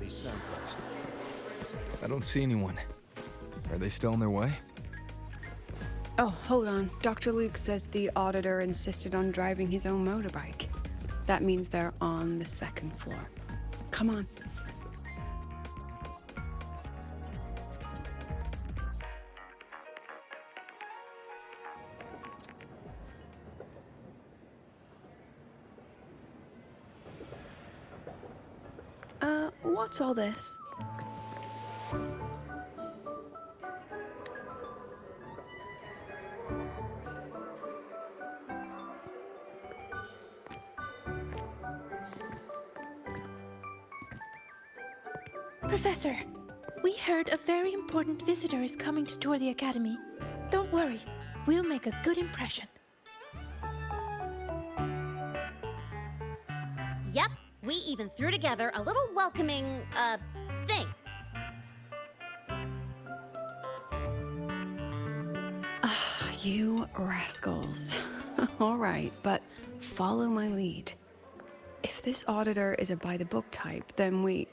these signposts. I don't see anyone. Are they still on their way? Oh, hold on. Dr. Luke says the auditor insisted on driving his own motorbike. That means they're on the second floor. Come on. What's all this? Professor, we heard a very important visitor is coming to tour the academy. Don't worry, we'll make a good impression. Yep, we even threw together a little welcoming, thing. Ah, you rascals. All right, but follow my lead. If this auditor is a by-the-book type, then we...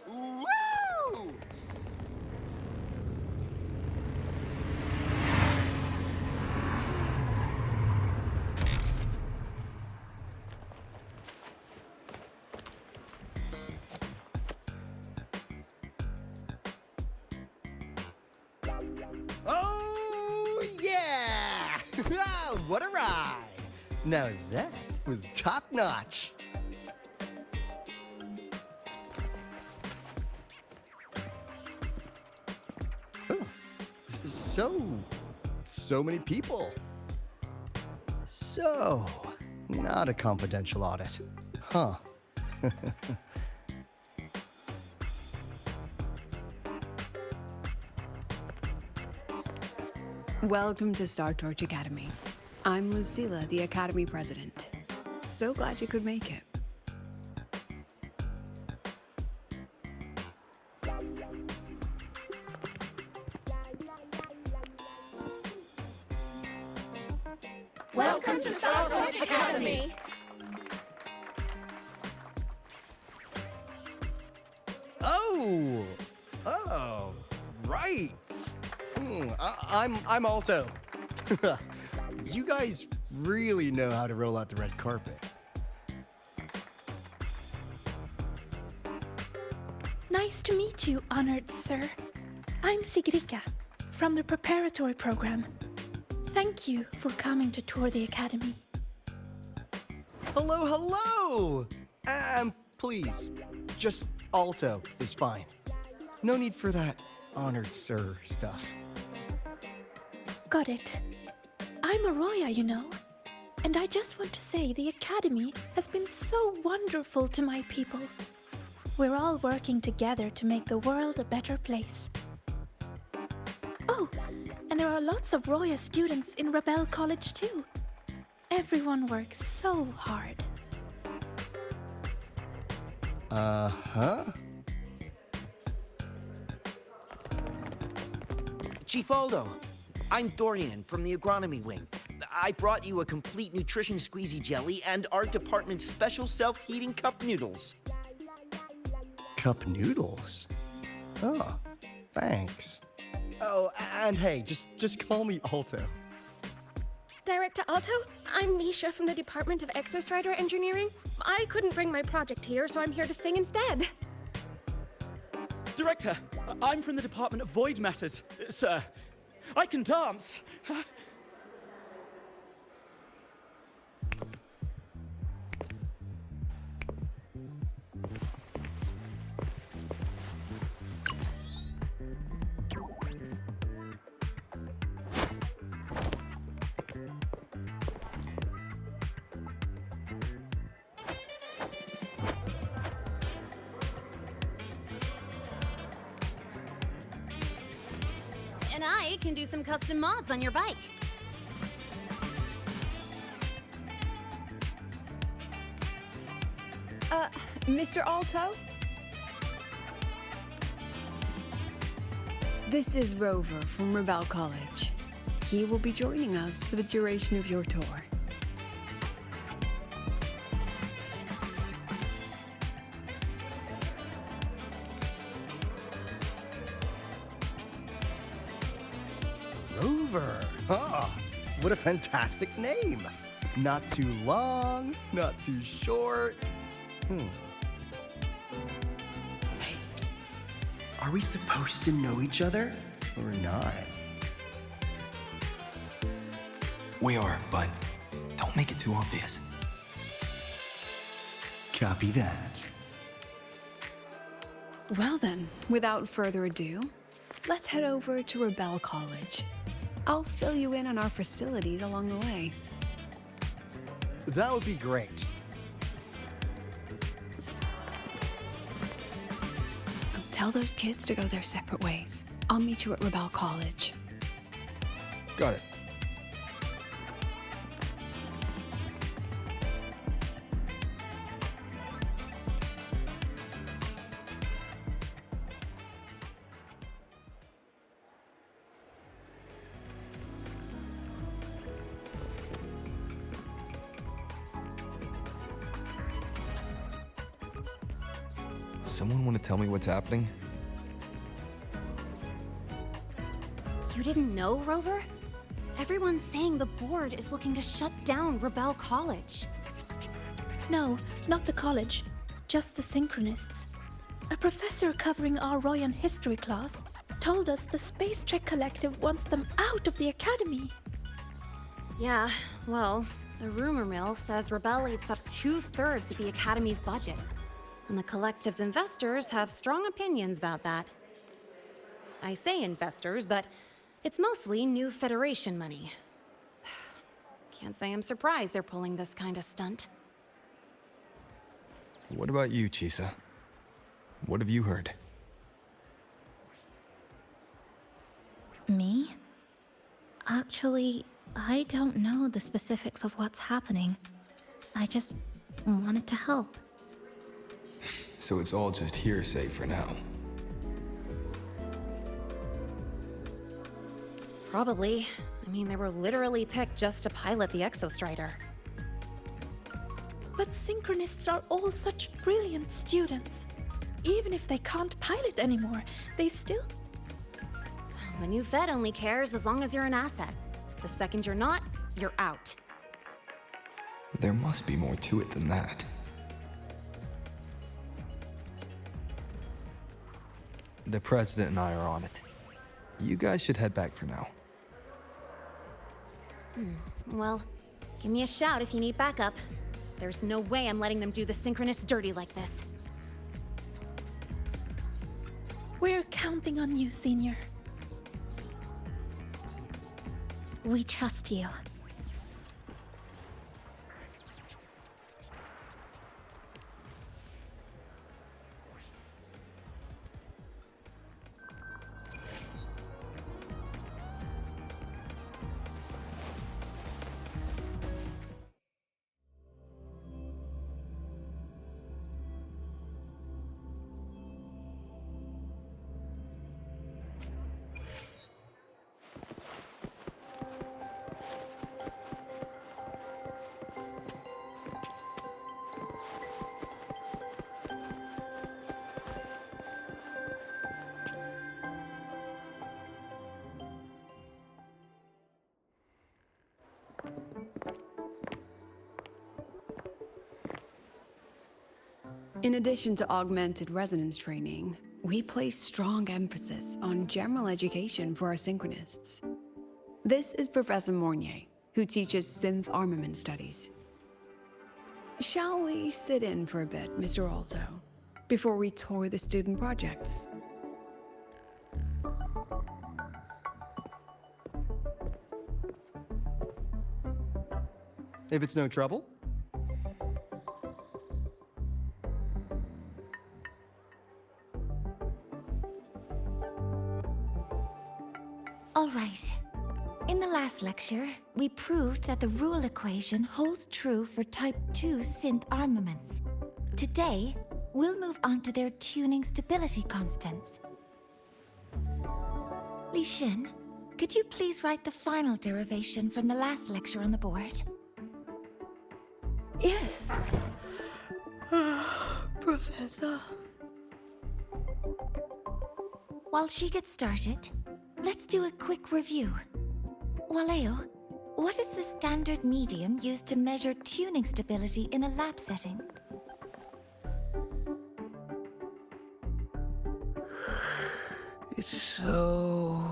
Woo! Oh, yeah! What a ride! Now that was top-notch. So many people. So, not a confidential audit. Huh. Welcome to Star Torch Academy. I'm Lucilla, the Academy President. So glad you could make it. Welcome to Star Torch Academy! Oh, right. I'm Alto. You guys really know how to roll out the red carpet. Nice to meet you, honored sir. I'm Sigrika, from the preparatory program. Thank you for coming to tour the academy. Hello! Please, just Alto is fine. No need for that honored sir stuff. Got it. I'm Arroya, you know. And I just want to say the academy has been so wonderful to my people. We're all working together to make the world a better place. Oh, and there are lots of Roya students in Rebel College too. Everyone works so hard. Uh-huh. Chief Aldo, I'm Dorian from the agronomy wing. I brought you a complete nutrition squeezy jelly and our department's special self-heating cup noodles. Cup noodles? Oh, thanks. Oh, and hey, just call me Alto. Director Alto, I'm Misha from the Department of Exostrider Engineering. I couldn't bring my project here, so I'm here to sing instead. Director, I'm from the Department of Void Matters, sir. I can dance. And I can do some custom mods on your bike. Mr. Alto? This is Rover from Rebel College. He will be joining us for the duration of your tour. Rover. Ah, what a fantastic name. Not too long, not too short. Hey, psst. Are we supposed to know each other? Or not? We are, but don't make it too obvious. Copy that. Well then, without further ado, let's head over to Rebel College. I'll fill you in on our facilities along the way. That would be great. Tell those kids to go their separate ways. I'll meet you at Rebel College. Got it. Someone want to tell me what's happening? You didn't know, Rover? Everyone's saying the board is looking to shut down Rebel College. No, not the college, just the Synchronists. A professor covering our Royan history class told us the Space Trek Collective wants them out of the academy. Yeah, well, the rumor mill says Rebel eats up 2/3 of the Academy's budget. And the Collective's investors have strong opinions about that. I say investors, but it's mostly new Federation money. Can't say I'm surprised they're pulling this kind of stunt. What about you, Chisa? What have you heard? Me? Actually, I don't know the specifics of what's happening. I just wanted to help. So it's all just hearsay for now. Probably. I mean, they were literally picked just to pilot the Exostrider. But Synchronists are all such brilliant students. Even if they can't pilot anymore, they still... The new Fed only cares as long as you're an asset. The second you're not, you're out. There must be more to it than that. The president and I are on it. You guys should head back for now. Well, give me a shout if you need backup. There's no way I'm letting them do the Synchronists dirty like this. We're counting on you, Senior. We trust you. In addition to augmented resonance training, we place strong emphasis on general education for our Synchronists. This is Professor Mornier, who teaches synth armament studies. Shall we sit in for a bit, Mr. Alto, before we tour the student projects? If it's no trouble. All right. In the last lecture, we proved that the rule equation holds true for Type 2 synth armaments. Today, we'll move on to their tuning stability constants. Li Xin, could you please write the final derivation from the last lecture on the board? Yes. Professor. While she gets started, let's do a quick review. Waleo, what is the standard medium used to measure tuning stability in a lab setting? It's so...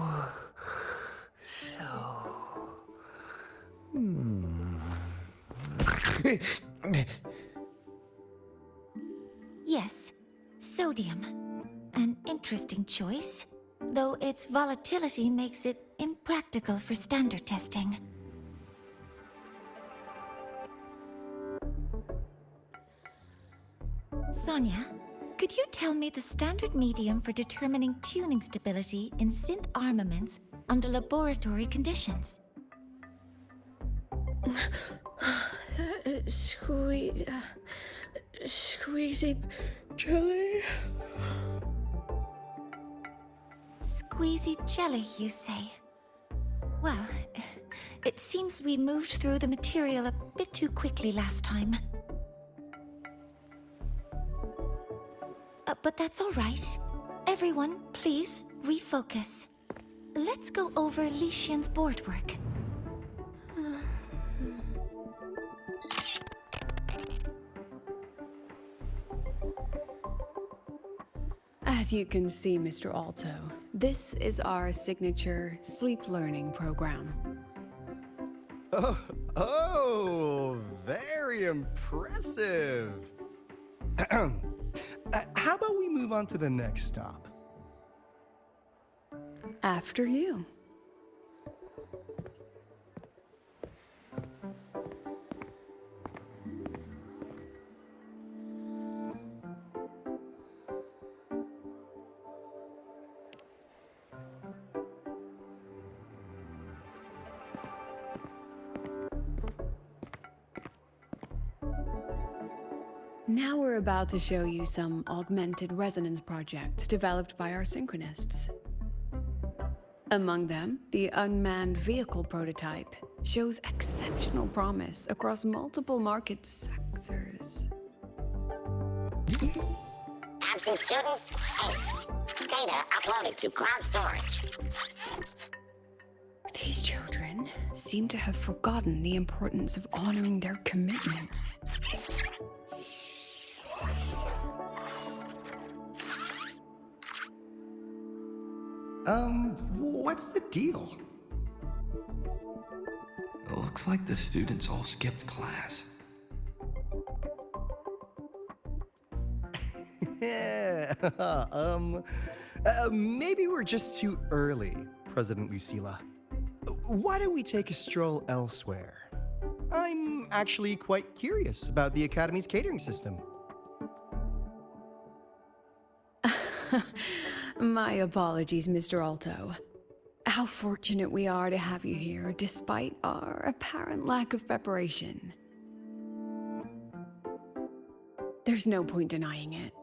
Yes, sodium. An interesting choice, though its volatility makes it impractical for standard testing. Sonia, could you tell me the standard medium for determining tuning stability in synth armaments under laboratory conditions? Squeezy jelly. Squeezy jelly, you say? Well, it seems we moved through the material a bit too quickly last time. But that's all right. Everyone, please, refocus. Let's go over Lician's board work. As you can see, Mr. Alto, this is our signature sleep learning program. Oh, very impressive. How about we move on to the next stop? After you. Now we're about to show you some augmented resonance projects developed by our synchronists. Among them, the unmanned vehicle prototype shows exceptional promise across multiple market sectors. Absent students, 8. Data uploaded to cloud storage. These children seem to have forgotten the importance of honoring their commitments. What's the deal? It looks like the students all skipped class. Yeah, maybe we're just too early, President Lucilla. Why don't we take a stroll elsewhere? I'm actually quite curious about the Academy's catering system. My apologies, Mr. Alto. How fortunate we are to have you here, despite our apparent lack of preparation. There's no point denying it.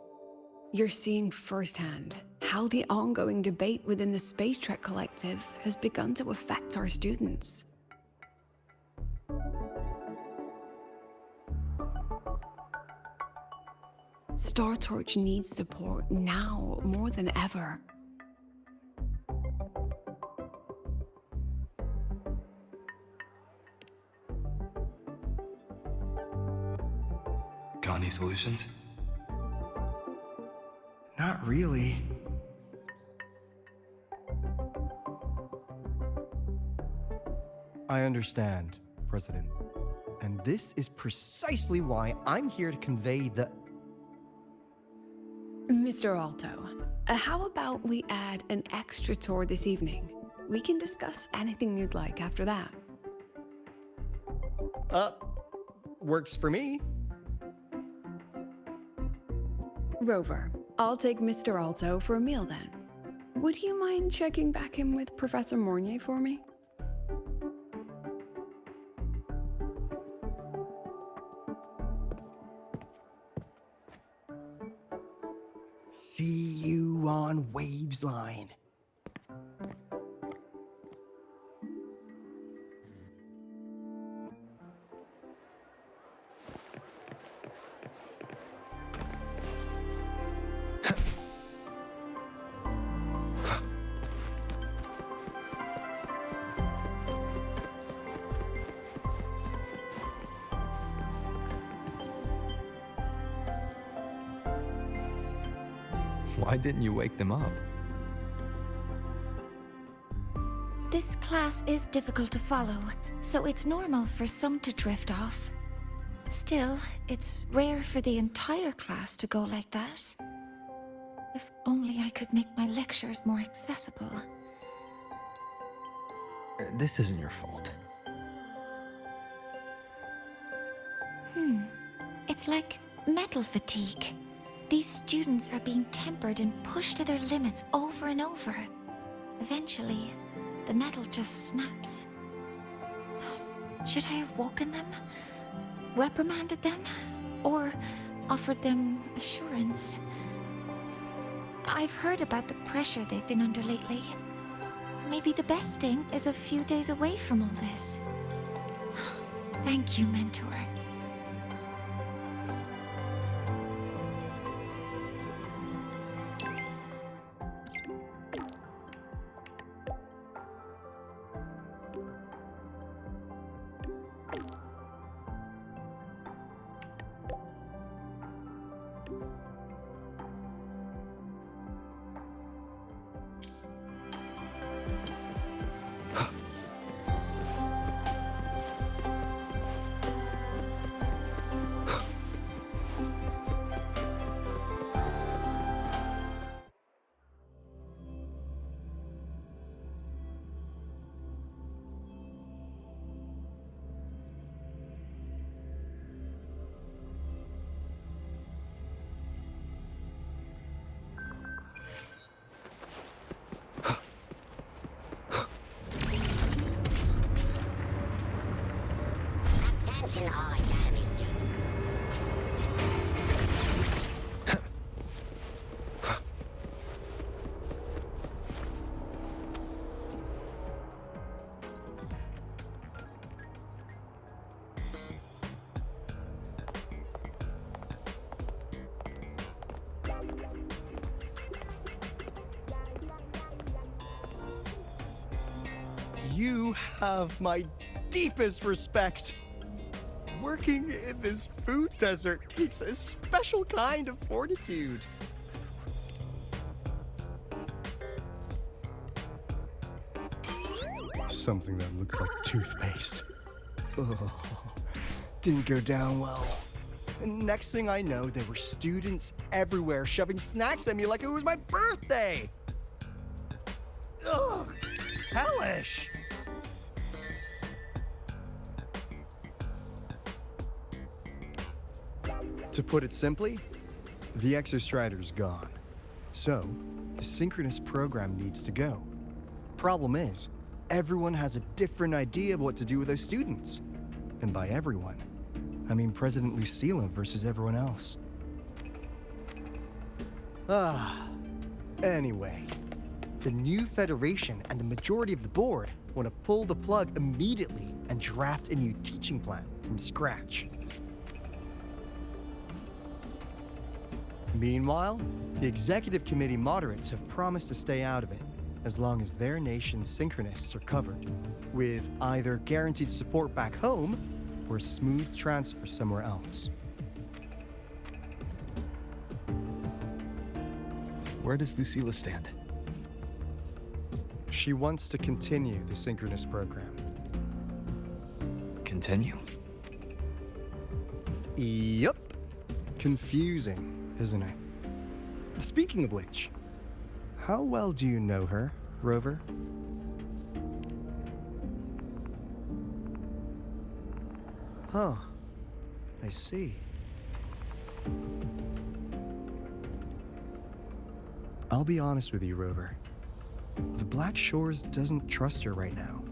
You're seeing firsthand how the ongoing debate within the Space Trek Collective has begun to affect our students. Star Torch needs support now more than ever. Got any solutions? Not really. I understand, President. And this is precisely why I'm here to convey the... Mr. Alto, how about we add an extra tour this evening? We can discuss anything you'd like after that. Works for me. Rover, I'll take Mr. Alto for a meal then. Would you mind checking back in with Professor Mornier for me? See you on Waves Line. Why didn't you wake them up? This class is difficult to follow, so it's normal for some to drift off. Still, it's rare for the entire class to go like that. If only I could make my lectures more accessible. This isn't your fault. It's like metal fatigue. These students are being tempered and pushed to their limits over and over. Eventually, the metal just snaps. Should I have woken them? Reprimanded them? Or offered them assurance? I've heard about the pressure they've been under lately. Maybe the best thing is a few days away from all this. Thank you, Mentor. Attention all Academy students. You have my deepest respect. Working in this food desert takes a special kind of fortitude. Something that looks like toothpaste. Oh, didn't go down well. And next thing I know, there were students everywhere shoving snacks at me like it was my birthday. Ugh, hellish. To put it simply, the Exostrider's gone. So, the synchronous program needs to go. Problem is, everyone has a different idea of what to do with those students. And by everyone, I mean President Lucilla versus everyone else. Anyway, the new Federation and the majority of the board want to pull the plug immediately and draft a new teaching plan from scratch. Meanwhile, the executive committee moderates have promised to stay out of it as long as their nation's synchronists are covered, with either guaranteed support back home or a smooth transfer somewhere else. Where does Lucilla stand? She wants to continue the synchronous program. Continue? Yup. Confusing, isn't it? Speaking of which, how well do you know her, Rover? Huh. I see. I'll be honest with you, Rover. The Black Shores doesn't trust her right now.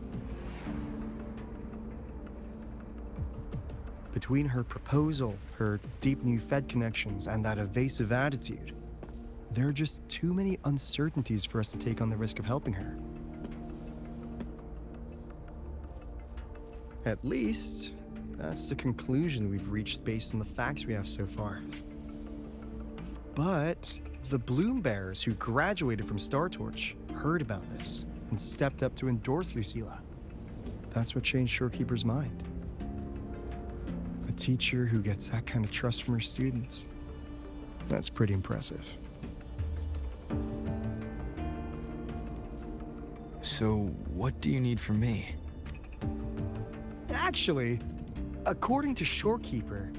Between her proposal, her deep new Fed connections, and that evasive attitude, there are just too many uncertainties for us to take on the risk of helping her. At least, that's the conclusion we've reached based on the facts we have so far. But the Bloom Bearers who graduated from Star Torch heard about this and stepped up to endorse Lucilla. That's what changed Shorekeeper's mind. A teacher who gets that kind of trust from her students. That's pretty impressive. So, what do you need from me? Actually, according to Shorekeeper,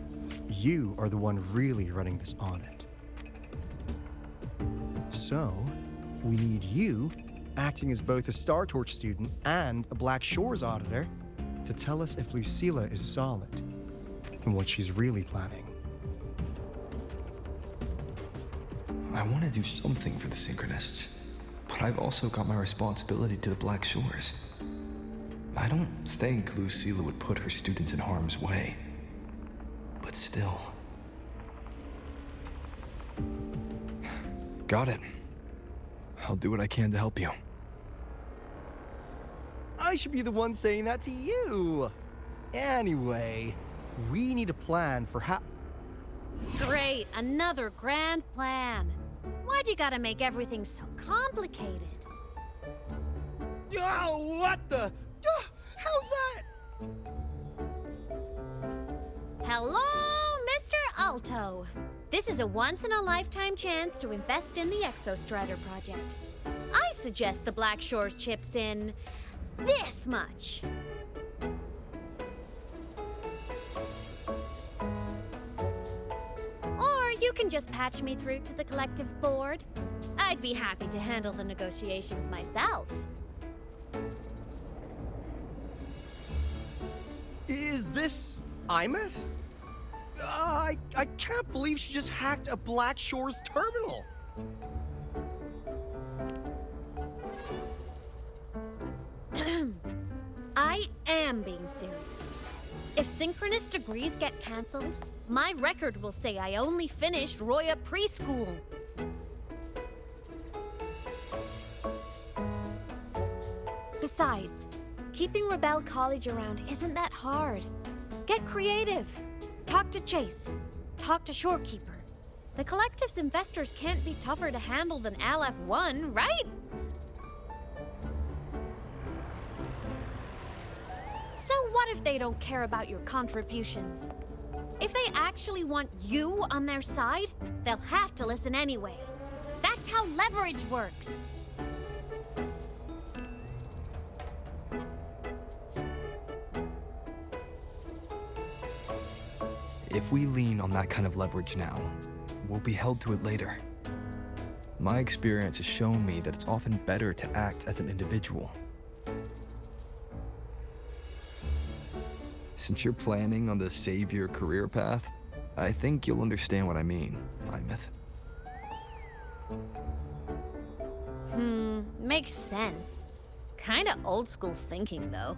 you are the one really running this audit. So, we need you, acting as both a Star Torch student and a Black Shores auditor, to tell us if Lucilla is solid and what she's really planning. I want to do something for the Synchronists, but I've also got my responsibility to the Black Shores. I don't think Lucilla would put her students in harm's way, but still. Got it. I'll do what I can to help you. I should be the one saying that to you. Anyway, we need a plan for how... Great, another grand plan. Why'd you gotta make everything so complicated? Oh, what the... how's that? Hello, Mr. Alto. This is a once-in-a-lifetime chance to invest in the Exostrider project. I suggest the Black Shores chips in this much. Or you can just patch me through to the collective board. I'd be happy to handle the negotiations myself. Is this Imeth? I can't believe she just hacked a Black Shores terminal. I am being serious. If synchronous degrees get cancelled, my record will say I only finished Roya preschool. Besides, keeping Rebel College around isn't that hard. Get creative. Talk to Chase. Talk to Shorekeeper. The collective's investors can't be tougher to handle than LF1, right? So what if they don't care about your contributions? If they actually want you on their side, they'll have to listen anyway. That's how leverage works. If we lean on that kind of leverage now, we'll be held to it later. My experience has shown me that it's often better to act as an individual. Since you're planning on the savior career path, I think you'll understand what I mean, Imeth. Makes sense. Kinda old school thinking, though.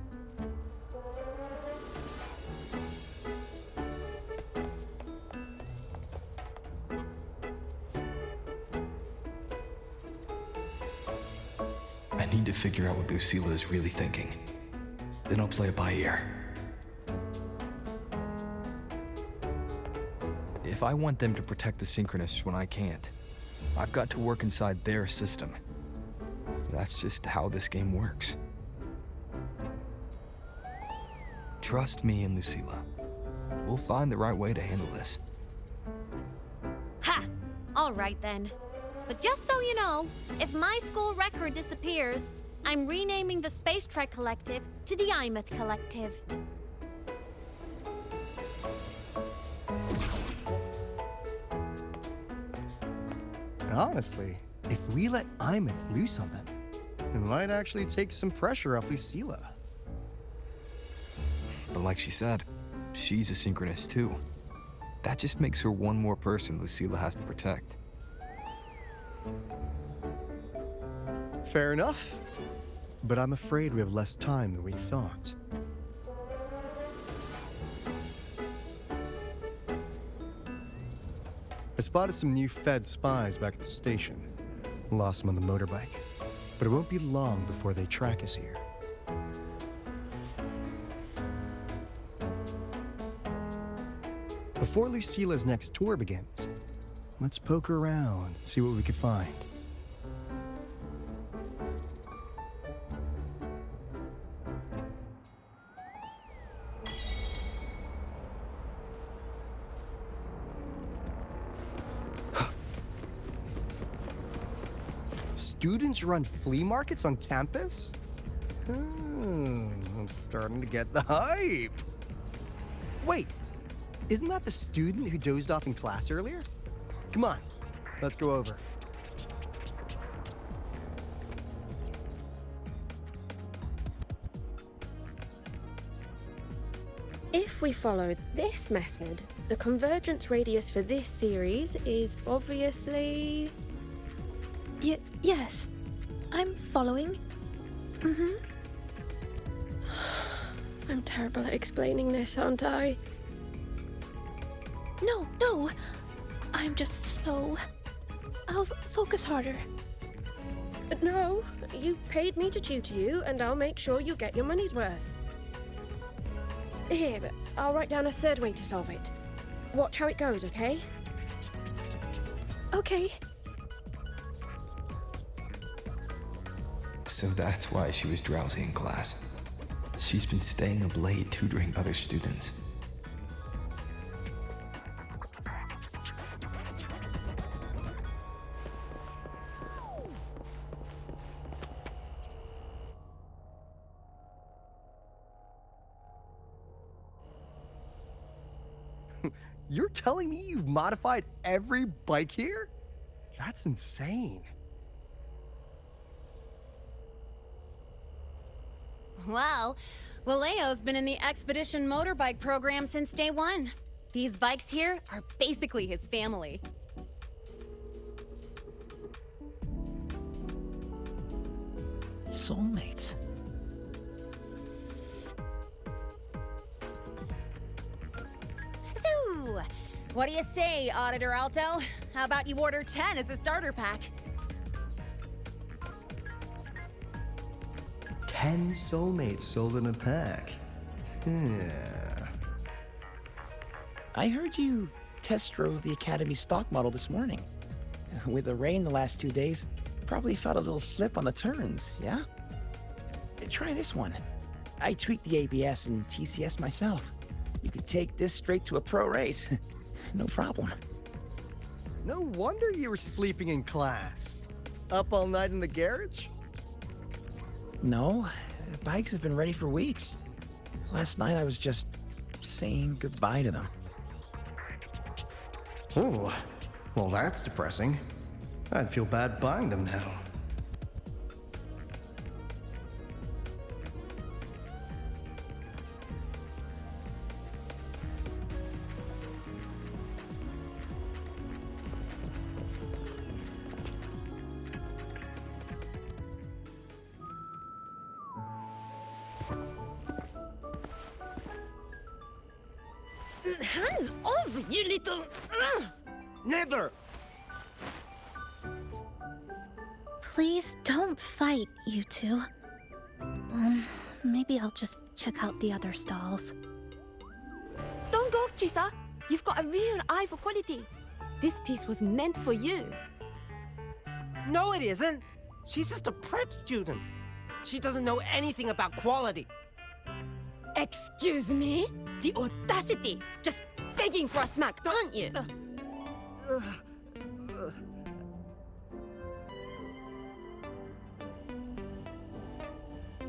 I need to figure out what Lucilla is really thinking. Then I'll play it by ear. If I want them to protect the Synchronists when I can't, I've got to work inside their system. That's just how this game works. Trust me and Lucilla. We'll find the right way to handle this. Ha! All right then. But just so you know, if my school record disappears, I'm renaming the Space Trek Collective to the Imeth Collective. Honestly, if we let Imeth loose on them, it might actually take some pressure off Lucilla. But like she said, she's a synchronist too. That just makes her one more person Lucilla has to protect. Fair enough, but I'm afraid we have less time than we thought. I spotted some new Fed spies back at the station. Lost them on the motorbike, but it won't be long before they track us here. Before Lucilla's next tour begins, let's poke around, see what we can find. Students run flea markets on campus? I'm starting to get the hype. Wait, isn't that the student who dozed off in class earlier? Come on, let's go over. If we follow this method, the convergence radius for this series is obviously... Yes, I'm following. Mm-hmm. I'm terrible at explaining this, aren't I? No, I'm just slow. I'll focus harder. No, you paid me to tutor you, and I'll make sure you get your money's worth. Here, I'll write down a third way to solve it. Watch how it goes, okay? Okay. So that's why she was drowsy in class. She's been staying up late tutoring other students. You're telling me you've modified every bike here? That's insane. Well, Valeo's been in the Expedition motorbike program since day one. These bikes here are basically his family. Soulmates. So, what do you say, Auditor Alto? How about you order 10 as a starter pack? 10 soulmates sold in a pack. I heard you test drove the Academy stock model this morning. With the rain the last 2 days, probably felt a little slip on the turns, yeah? Try this one. I tweaked the ABS and TCS myself. You could take this straight to a pro race. No problem. No wonder you were sleeping in class. Up all night in the garage? No, the bikes have been ready for weeks. Last night I was just saying goodbye to them. Oh, well that's depressing. I'd feel bad buying them now. Hands off, you little... Never! Please don't fight, you two. Maybe I'll just check out the other stalls. Don't go, Chisa. You've got a real eye for quality. This piece was meant for you. No, it isn't. She's just a prep student. She doesn't know anything about quality. Excuse me? The audacity! Just begging for a smack, aren't you?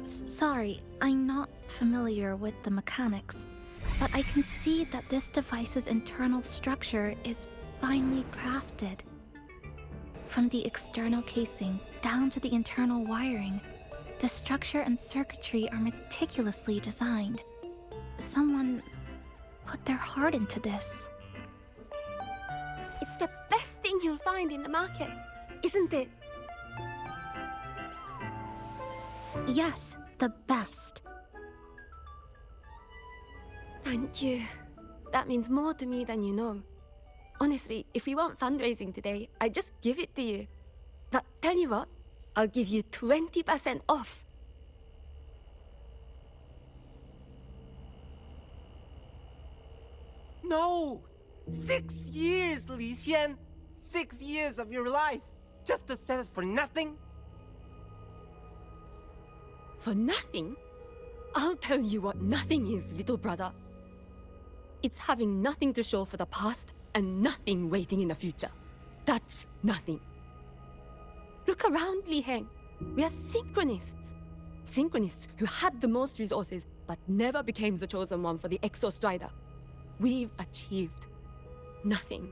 Sorry, I'm not familiar with the mechanics, but I can see that this device's internal structure is finely crafted. From the external casing down to the internal wiring, the structure and circuitry are meticulously designed. Someone put their heart into this. It's the best thing you'll find in the market, isn't it? Yes, the best. Thank you. That means more to me than you know. Honestly, if we want fundraising today, I'd just give it to you. But tell you what, I'll give you 20% off. No! 6 years, Li Xian! 6 years of your life, just to sell it for nothing? For nothing? I'll tell you what nothing is, little brother. It's having nothing to show for the past and nothing waiting in the future. That's nothing. Look around, Li Heng. We are synchronists. synchronists who had the most resources but never became the chosen one for the Exostrider. We've achieved nothing.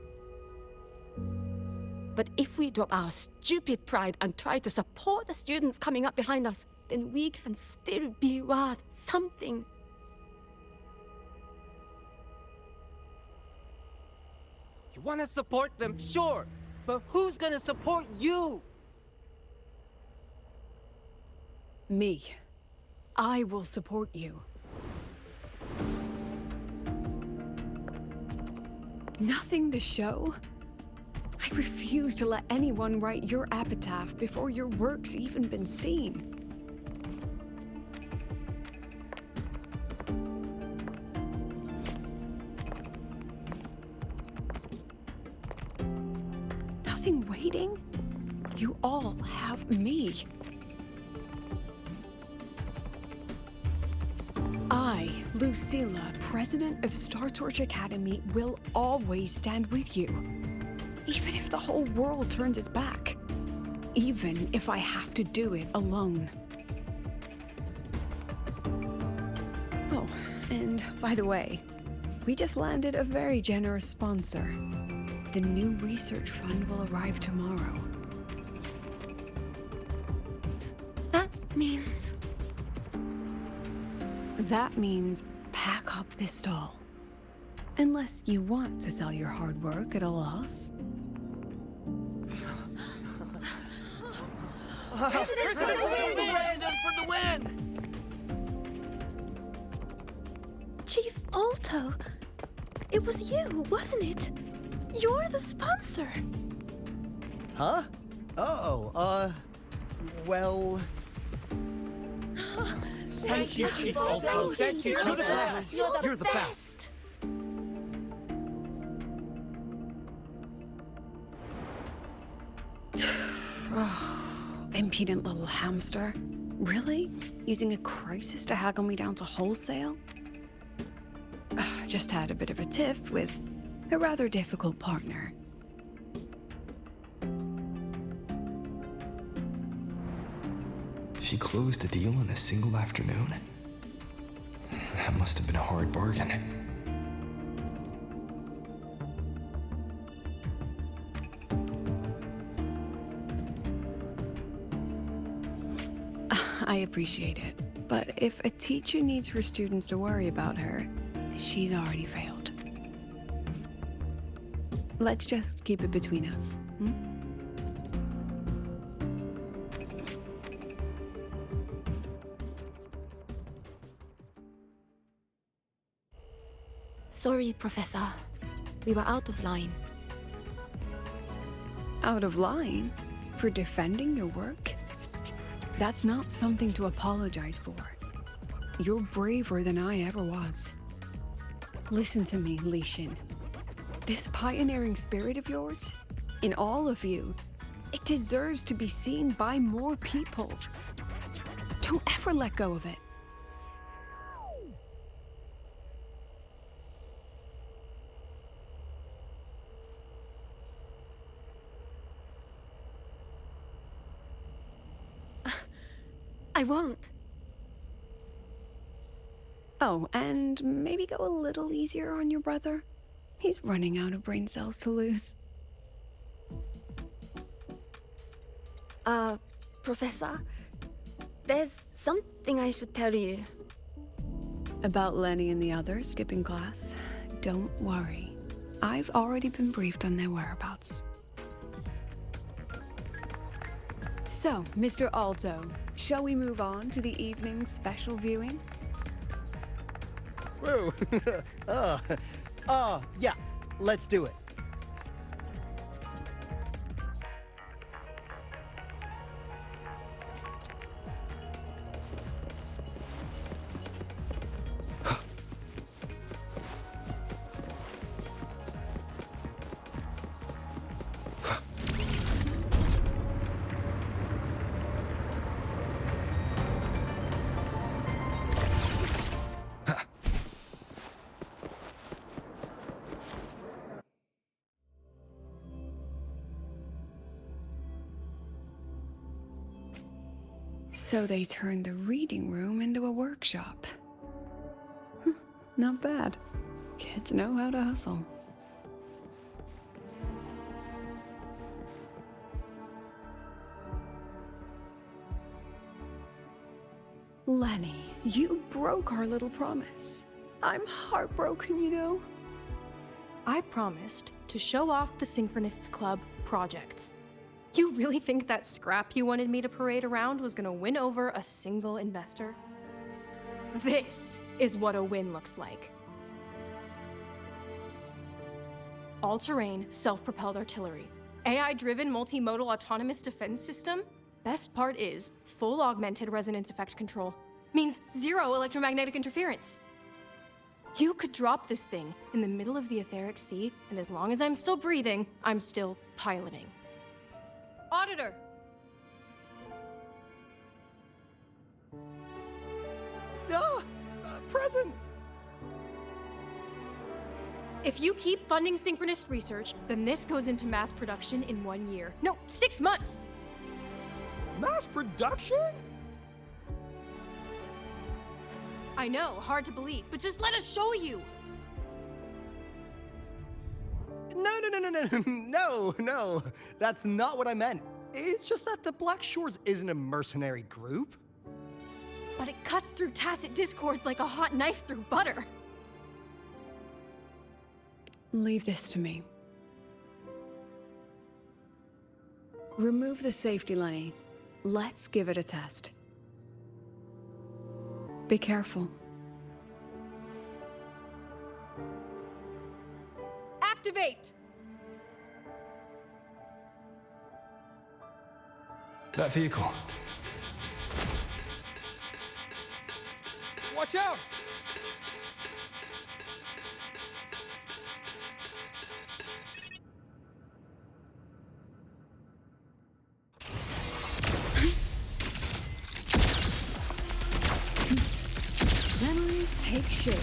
But if we drop our stupid pride and try to support the students coming up behind us, then we can still be worth something. You want to support them, sure, but who's gonna support you? Me. I will support you. Nothing to show? I refuse to let anyone write your epitaph before your work's even been seen. Nothing waiting? You all have me. I, Lucilla, president of Star Torch Academy, will always stand with you. Even if the whole world turns its back. Even if I have to do it alone. Oh, and by the way, we just landed a very generous sponsor. The new research fund will arrive tomorrow. That means... That means pack up this stall. Unless you want to sell your hard work at a loss. President for the win! Chief Alto, it was you, wasn't it? You're the sponsor. Huh? Oh, well... Thank you, Chief Alto. Thank you, You're the best. You're the best. Impudent little hamster. Really? Using a crisis to haggle me down to wholesale? Just had a bit of a tiff with a rather difficult partner. She closed a deal in a single afternoon? That must have been a hard bargain. I appreciate it, but if a teacher needs her students to worry about her, she's already failed. Let's just keep it between us, hmm? Sorry, Professor. We were out of line. Out of line? For defending your work? That's not something to apologize for. You're braver than I ever was. Listen to me, Li Xin. This pioneering spirit of yours, in all of you, it deserves to be seen by more people. Don't ever let go of it. I won't. Oh, and maybe go a little easier on your brother. He's running out of brain cells to lose. Professor, there's something I should tell you. About Lenny and the others skipping class? Don't worry. I've already been briefed on their whereabouts. So, Mr. Alto, shall we move on to the evening's special viewing? Whoa. Yeah, let's do it. So they turned the reading room into a workshop. Not bad. Kids know how to hustle. Lenny, you broke our little promise. I'm heartbroken, you know. I promised to show off the Synchronists Club projects. You really think that scrap you wanted me to parade around was gonna win over a single investor? This is what a win looks like. All-terrain, self-propelled artillery. AI-driven multimodal autonomous defense system. Best part is, full augmented resonance effect control. Means zero electromagnetic interference. You could drop this thing in the middle of the etheric sea, and as long as I'm still breathing, I'm still piloting. Auditor! Present! If you keep funding synchronous research, then this goes into mass production in 1 year. No, 6 months! Mass production? I know, hard to believe, but just let us show you! No. That's not what I meant. It's just that the Black Shores isn't a mercenary group. But it cuts through tacit discords like a hot knife through butter. Leave this to me. Remove the safety, Lenny. Let's give it a test. Be careful. Activate! That vehicle. Watch out! Memories take shape.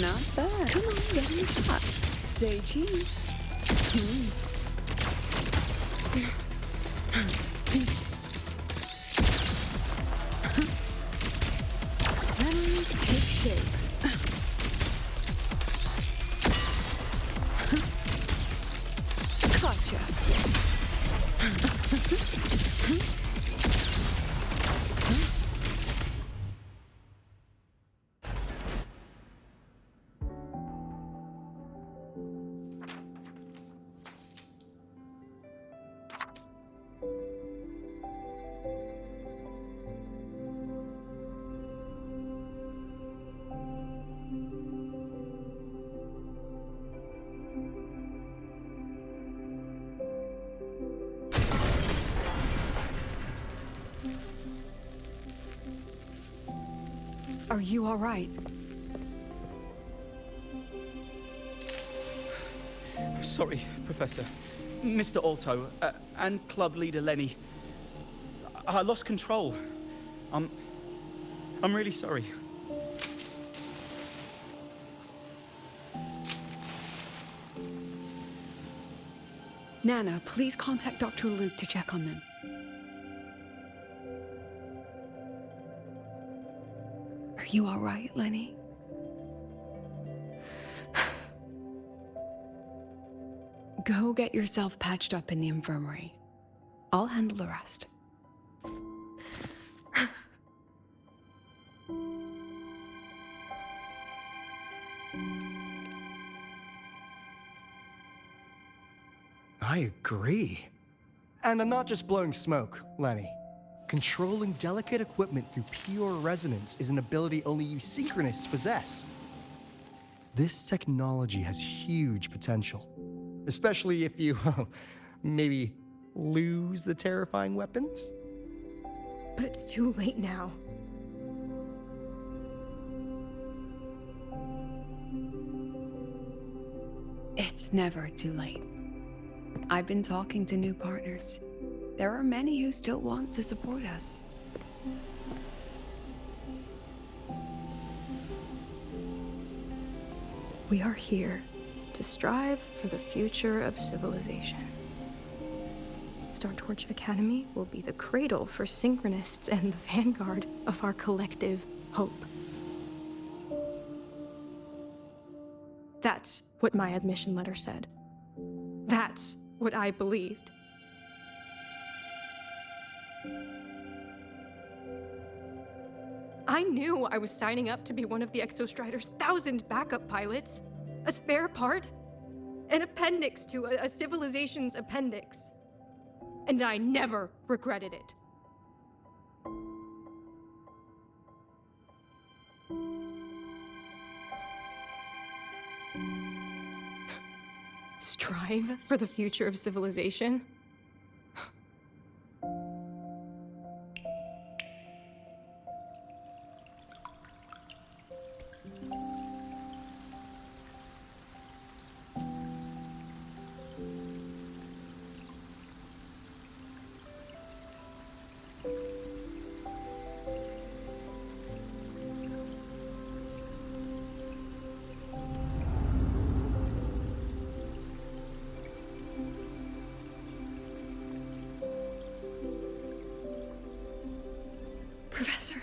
Not bad. Come on, get in the shot. Say cheese. Memories take shape. Gotcha. Are you all right? Sorry, Professor. Mr. Alto, and club leader Lenny. I lost control. I'm really sorry. Nana, please contact Dr. Luke to check on them. Are you all right, Lenny? Go get yourself patched up in the infirmary. I'll handle the rest. I agree. And I'm not just blowing smoke, Lenny. Controlling delicate equipment through pure resonance is an ability only you Synchronists possess. This technology has huge potential, especially if you, maybe, lose the terrifying weapons. But it's too late now. It's never too late. I've been talking to new partners. There are many who still want to support us. We are here to strive for the future of civilization. Startorch Academy will be the cradle for synchronists and the vanguard of our collective hope. That's what my admission letter said. That's what I believed. I knew I was signing up to be one of the Exostrider's 1,000 backup pilots, a spare part, an appendix to a civilization's appendix. And I never regretted it. Strive for the future of civilization? Professor,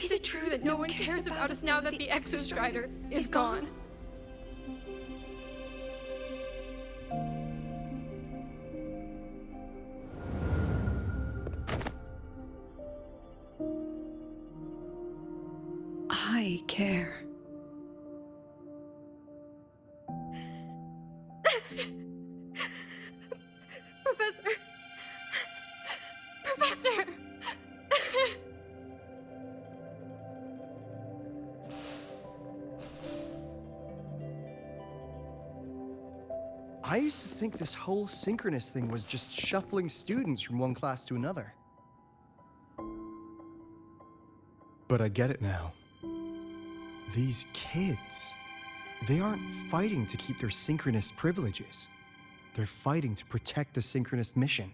is it true that no one cares about us now that the Exostrider is gone? I care. Professor! Professor! I used to think this whole synchronous thing was just shuffling students from one class to another. But I get it now. These kids, they aren't fighting to keep their synchronous privileges. They're fighting to protect the synchronous mission.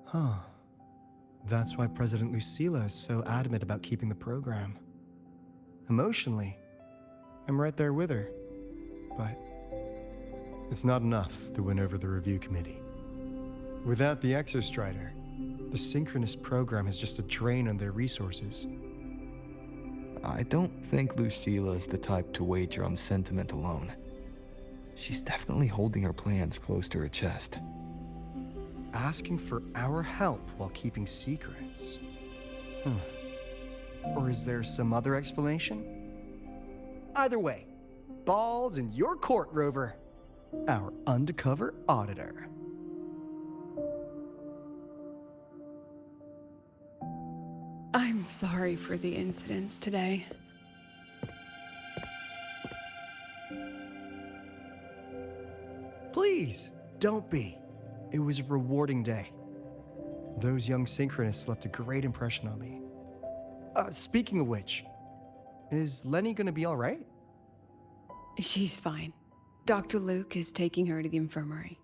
Huh. That's why President Lucilla is so adamant about keeping the program. Emotionally, I'm right there with her. But it's not enough to win over the review committee. Without the Exostrider, the synchronous program is just a drain on their resources. I don't think Lucila's the type to wager on sentiment alone. She's definitely holding her plans close to her chest. Asking for our help while keeping secrets. Or is there some other explanation? Either way, ball's in your court, Rover. Our undercover auditor. I'm sorry for the incidents today. Please, don't be. It was a rewarding day. Those young synchronists left a great impression on me. Speaking of which, is Lenny gonna be all right? She's fine. Dr. Luke is taking her to the infirmary.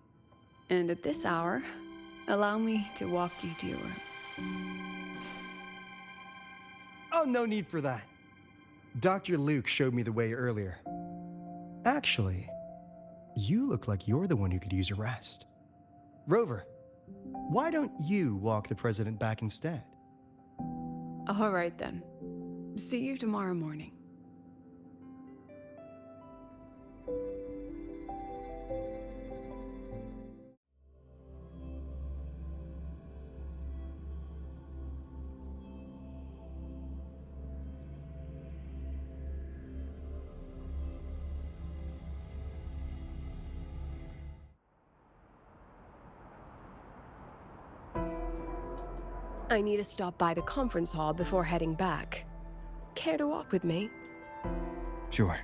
And at this hour, allow me to walk you to your room. Oh, no need for that. Dr. Luke showed me the way earlier. Actually, you look like you're the one who could use a rest. Rover, why don't you walk the president back instead? All right then. See you tomorrow morning. I need to stop by the conference hall before heading back. Care to walk with me? Sure.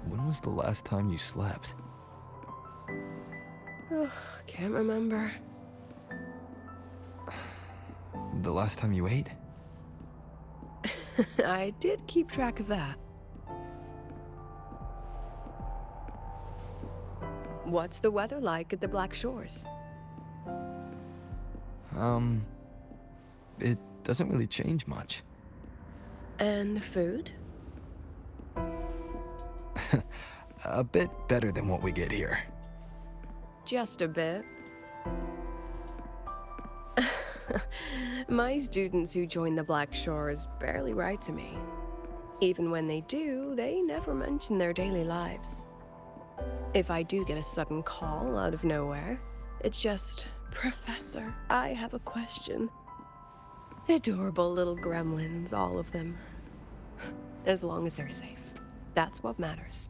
When was the last time you slept? Can't remember. the last time you ate? I did keep track of that. What's the weather like at the Black Shores? It doesn't really change much. And the food? A bit better than what we get here. Just a bit. My students who join the Black Shores barely write to me. Even when they do, they never mention their daily lives. If I do get a sudden call out of nowhere, it's just, "Professor, I have a question." Adorable little gremlins, all of them. As long as they're safe. That's what matters.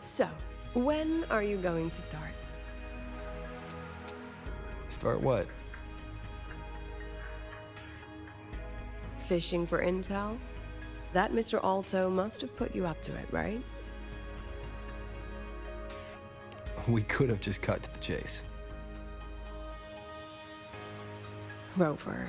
So, when are you going to start? Start what? Fishing for intel? That Mr. Alto must have put you up to it, right? We could have just cut to the chase. Rover,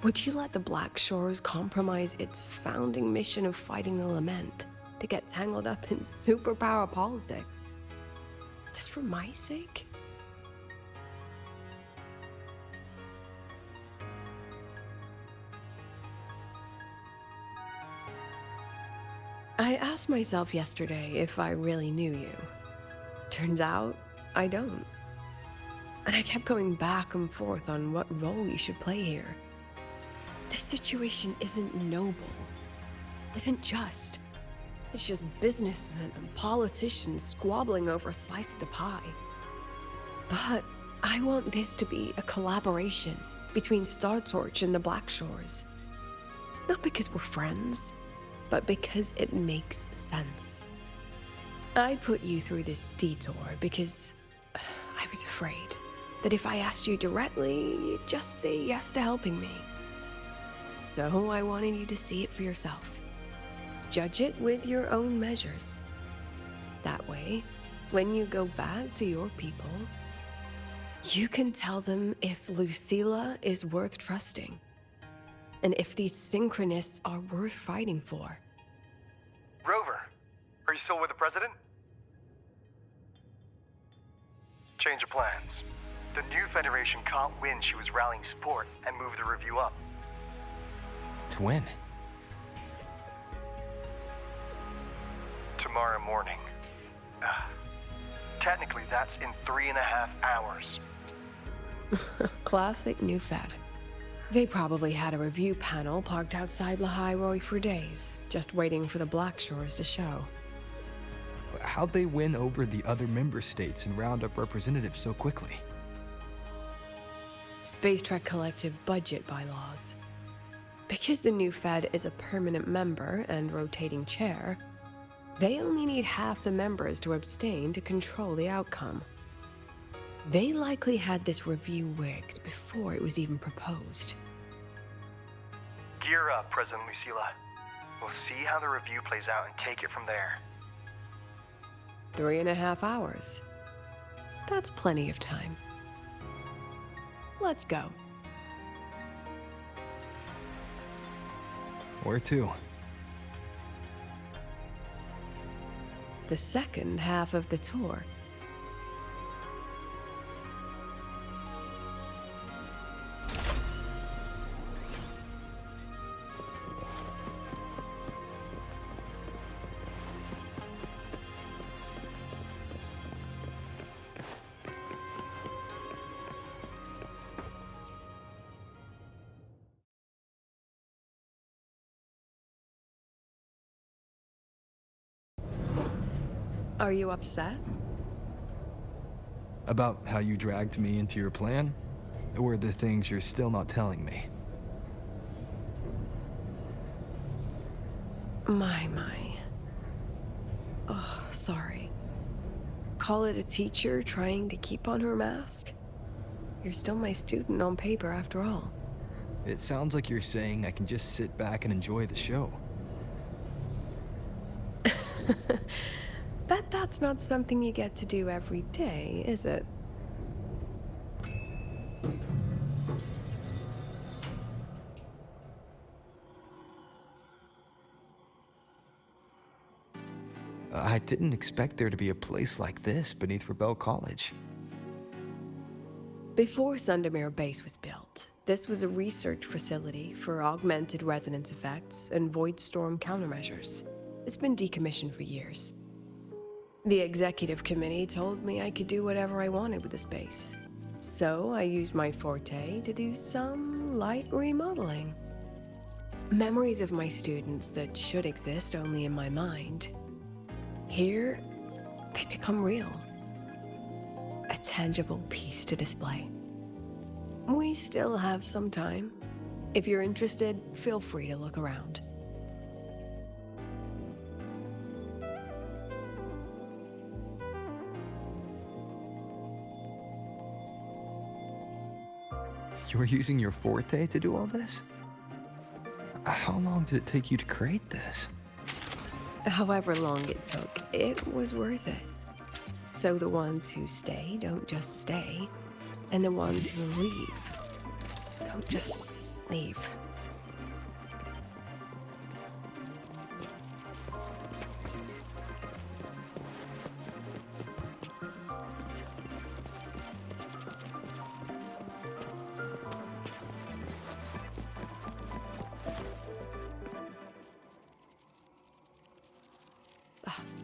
would you let the Black Shores compromise its founding mission of fighting the Lament to get tangled up in superpower politics? Just for my sake? I asked myself yesterday if I really knew you. Turns out, I don't. And I kept going back and forth on what role you should play here. This situation isn't noble, isn't just. It's just businessmen and politicians squabbling over a slice of the pie. But I want this to be a collaboration between Star Torch and the Black Shores. Not because we're friends, but because it makes sense. I put you through this detour because I was afraid that if I asked you directly, you'd just say yes to helping me. So I wanted you to see it for yourself. Judge it with your own measures. That way, when you go back to your people, you can tell them if Lucilla is worth trusting, and if these synchronists are worth fighting for. Rover, are you still with the president? Change of plans. The new Federation caught wind she was rallying support and moved the review up. To win. Tomorrow morning. Technically, that's in 3.5 hours. Classic new Fed. They probably had a review panel parked outside Lahai for days, just waiting for the Black Shores to show. How'd they win over the other member states and round up representatives so quickly? Space Trek Collective budget bylaws. Because the new Fed is a permanent member and rotating chair, they only need half the members to abstain to control the outcome. They likely had this review rigged before it was even proposed. Gear up, President Lucilla. We'll see how the review plays out and take it from there. 3.5 hours. That's plenty of time. Let's go. Where to? The second half of the tour. Are you upset? About how you dragged me into your plan? Or the things you're still not telling me? My. Oh, sorry. Call it a teacher trying to keep on her mask? You're still my student on paper after all. It sounds like you're saying I can just sit back and enjoy the show. Bet that's not something you get to do every day, is it? I didn't expect there to be a place like this beneath Rebel College. Before Sundermere Base was built, this was a research facility for augmented resonance effects and void storm countermeasures. It's been decommissioned for years. The executive committee told me I could do whatever I wanted with the space. So I used my forte to do some light remodeling. Memories of my students that should exist only in my mind. Here, they become real. A tangible piece to display. We still have some time. If you're interested, feel free to look around. You're using your forte to do all this? How long did it take you to create this? However long it took, it was worth it. So the ones who stay don't just stay, and the ones who leave don't just leave.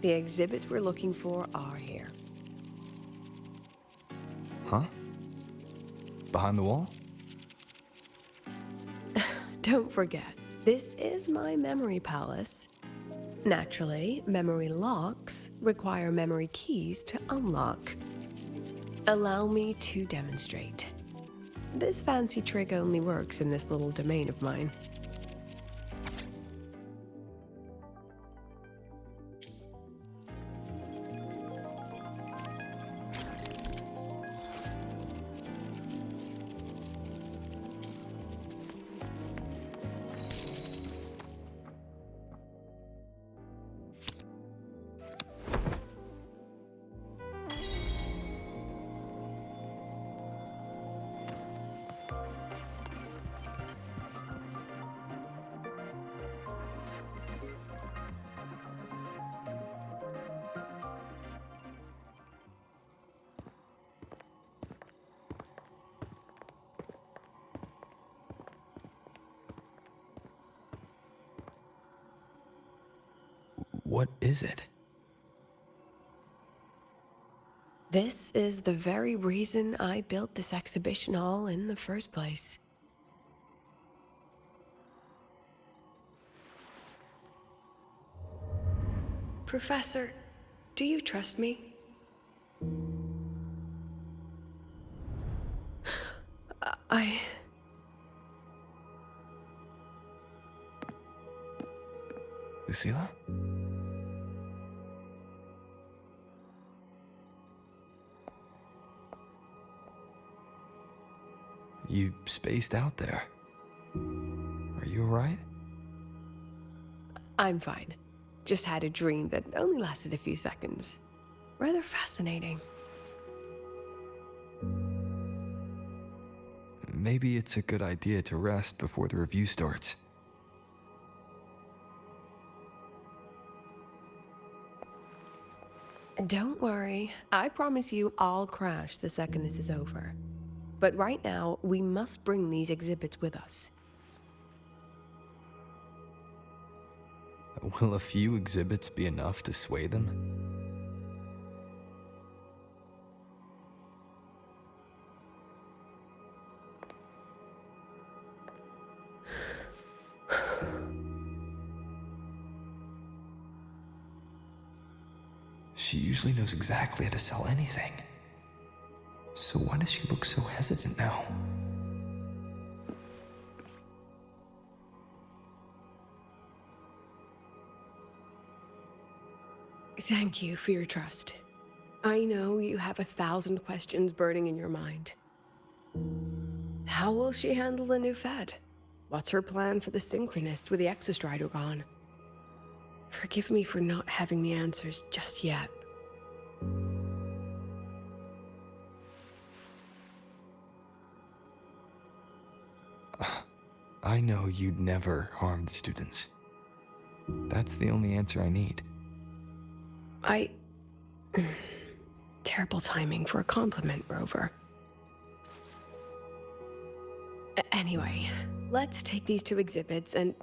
The exhibits we're looking for are here. Huh? Behind the wall? Don't forget, this is my memory palace. Naturally, memory locks require memory keys to unlock. Allow me to demonstrate. This fancy trick only works in this little domain of mine. What is it? This is the very reason I built this exhibition hall in the first place. Professor, do you trust me? I... Lucilla? You spaced out there. Are you alright? I'm fine. Just had a dream that only lasted a few seconds. Rather fascinating. Maybe it's a good idea to rest before the review starts. Don't worry. I promise you I'll crash the second this is over. But right now, we must bring these exhibits with us. Will a few exhibits be enough to sway them? She usually knows exactly how to sell anything. So why does she look so hesitant now? Thank you for your trust. I know you have 1,000 questions burning in your mind. How will she handle the new Fed? What's her plan for the Synchronist with the Exostrider gone? Forgive me for not having the answers just yet. I know you'd never harm the students. That's the only answer I need. Terrible timing for a compliment, Rover. Anyway, let's take these 2 exhibits and...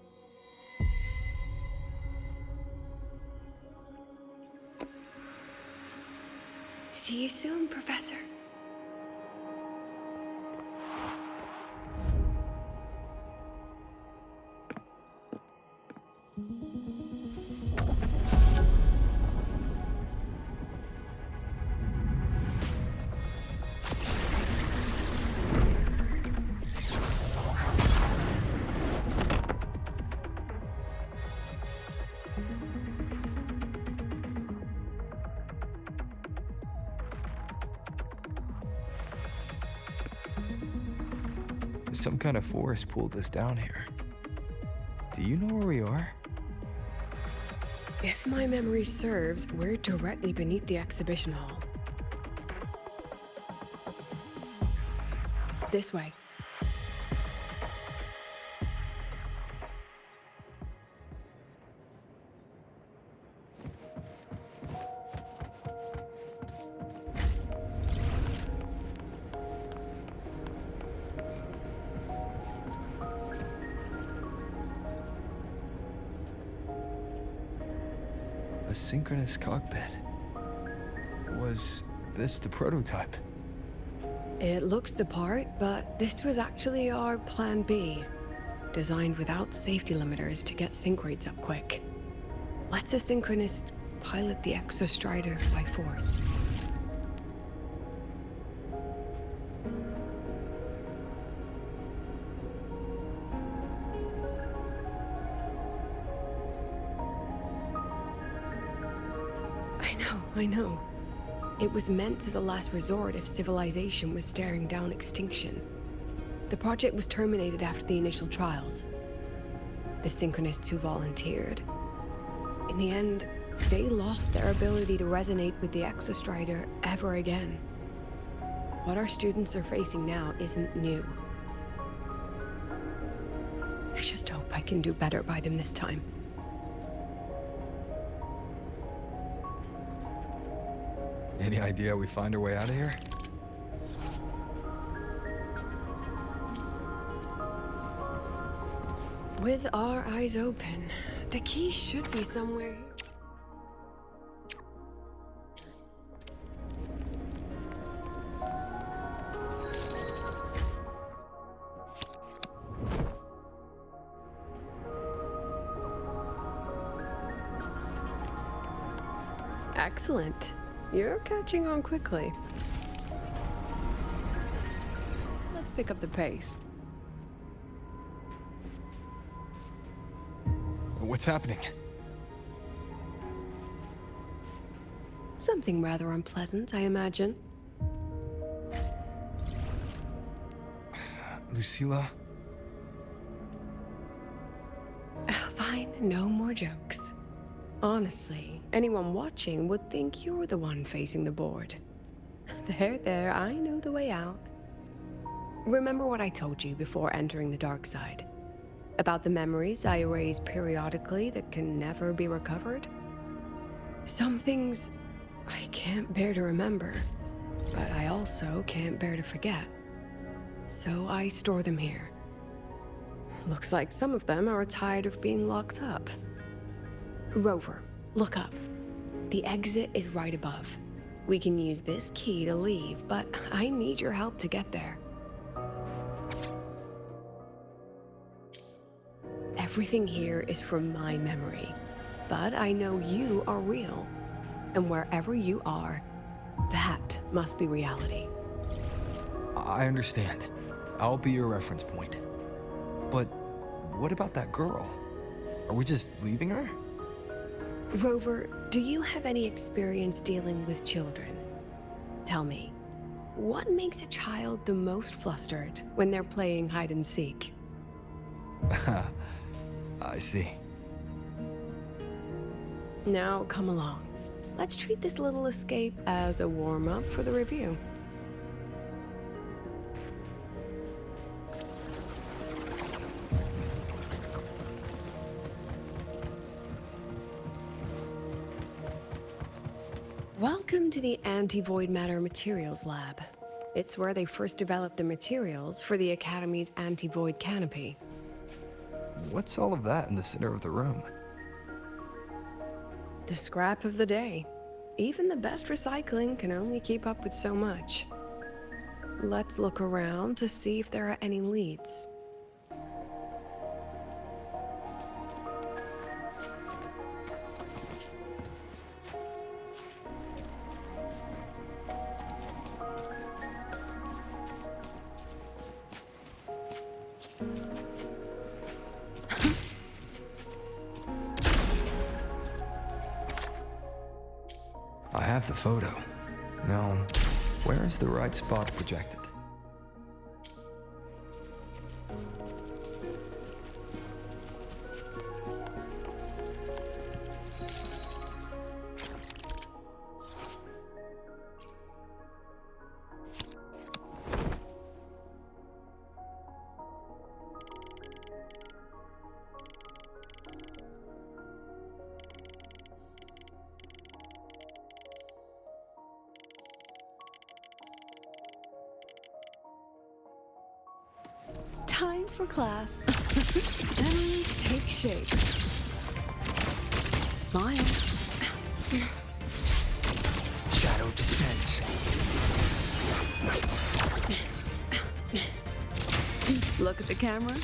See you soon, Professor. Some kind of force pulled us down here. Do you know where we are? If my memory serves, we're directly beneath the exhibition hall. This way. A synchronous cockpit. Was this the prototype? It looks the part, but this was actually our Plan B. Designed without safety limiters to get sync rates up quick. Lets a synchronist pilot the Exostrider by force. I know. It was meant as a last resort if civilization was staring down extinction. The project was terminated after the initial trials. The synchronists who volunteered, in the end, they lost their ability to resonate with the Exostrider ever again. What our students are facing now isn't new. I just hope I can do better by them this time. Any idea how we find our way out of here? With our eyes open, the key should be somewhere here. Excellent. You're catching on quickly. Let's pick up the pace. What's happening? Something rather unpleasant, I imagine. Lucilla? Fine, no more jokes. Honestly, anyone watching would think you're the one facing the board. There, I know the way out. Remember what I told you before entering the dark side? About the memories I erase periodically that can never be recovered? Some things I can't bear to remember, but I also can't bear to forget. So I store them here. Looks like some of them are tired of being locked up. Rover, look up. The exit is right above. We can use this key to leave, but I need your help to get there. Everything here is from my memory, but I know you are real. And wherever you are, that must be reality. I understand. I'll be your reference point. But what about that girl? Are we just leaving her? Rover, do you have any experience dealing with children? Tell me, what makes a child the most flustered when they're playing hide and seek? I see. Now, come along. Let's treat this little escape as a warm-up for the review. Welcome to the Anti-Void Matter Materials Lab. It's where they first developed the materials for the Academy's anti-void canopy. What's all of that in the center of the room? The scrap of the day. Even the best recycling can only keep up with so much. Let's look around to see if there are any leads. I have the photo. Now, where is the right spot projected? Time for class. And take shape. Smile. Shadow descent. Look at the camera.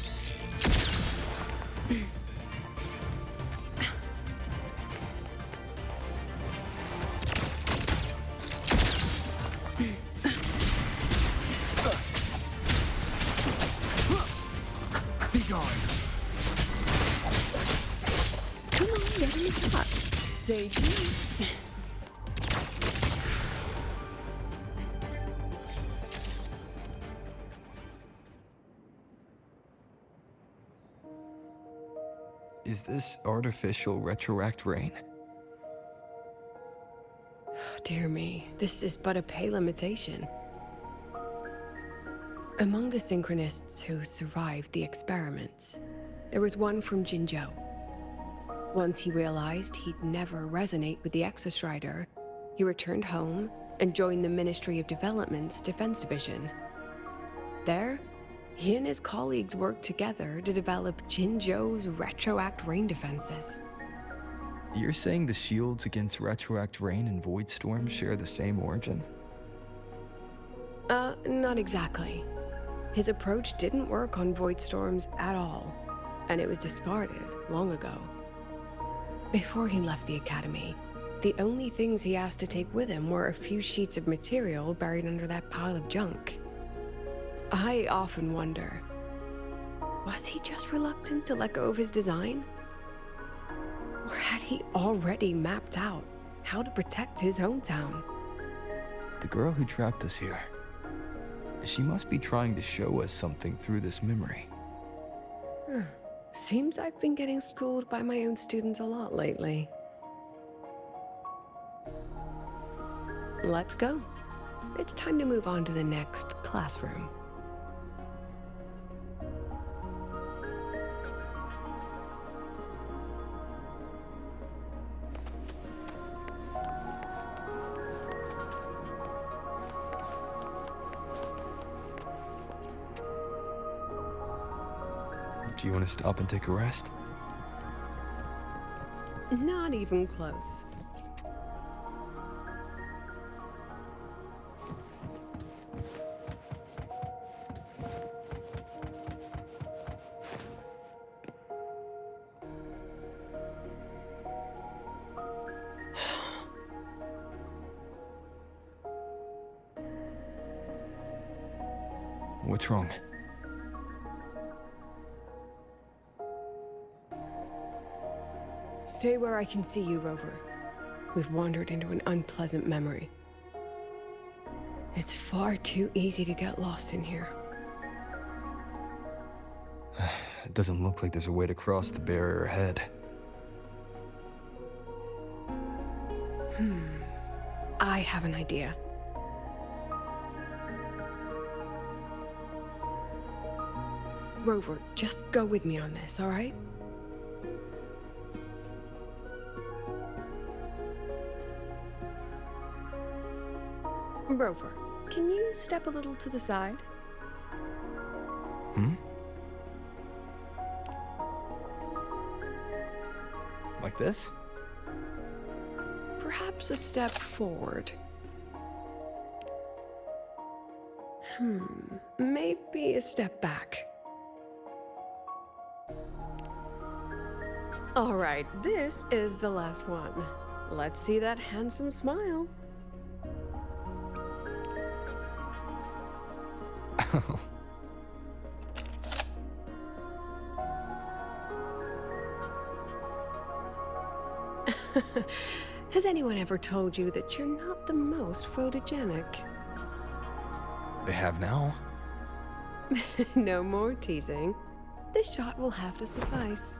Be gone. Come on, get in the shot. Say cheese. Is this artificial retroact rain? Dear me, this is but a pale imitation. Among the synchronists who survived the experiments, there was one from Jinzhou. Once he realized he'd never resonate with the Exostrider, he returned home and joined the Ministry of Development's Defense Division. There, he and his colleagues worked together to develop Jinzhou's retroact rain defenses. You're saying the shields against retroact rain and void storms share the same origin? Not exactly. His approach didn't work on void storms at all, and it was discarded long ago. Before he left the Academy, the only things he asked to take with him were a few sheets of material buried under that pile of junk. I often wonder, was he just reluctant to let go of his design? Or had he already mapped out how to protect his hometown? The girl who trapped us here. She must be trying to show us something through this memory. Seems I've been getting schooled by my own students a lot lately. Let's go. It's time to move on to the next classroom. Do you want to stop and take a rest? Not even close. What's wrong? Stay where I can see you, Rover. We've wandered into an unpleasant memory. It's far too easy to get lost in here. It doesn't look like there's a way to cross the barrier ahead. I have an idea. Rover, just go with me on this, all right? Rover, can you step a little to the side? Like this? Perhaps a step forward. Maybe a step back. All right, this is the last one. Let's see that handsome smile. Has anyone ever told you that you're not the most photogenic? They have now. No more teasing. This shot will have to suffice.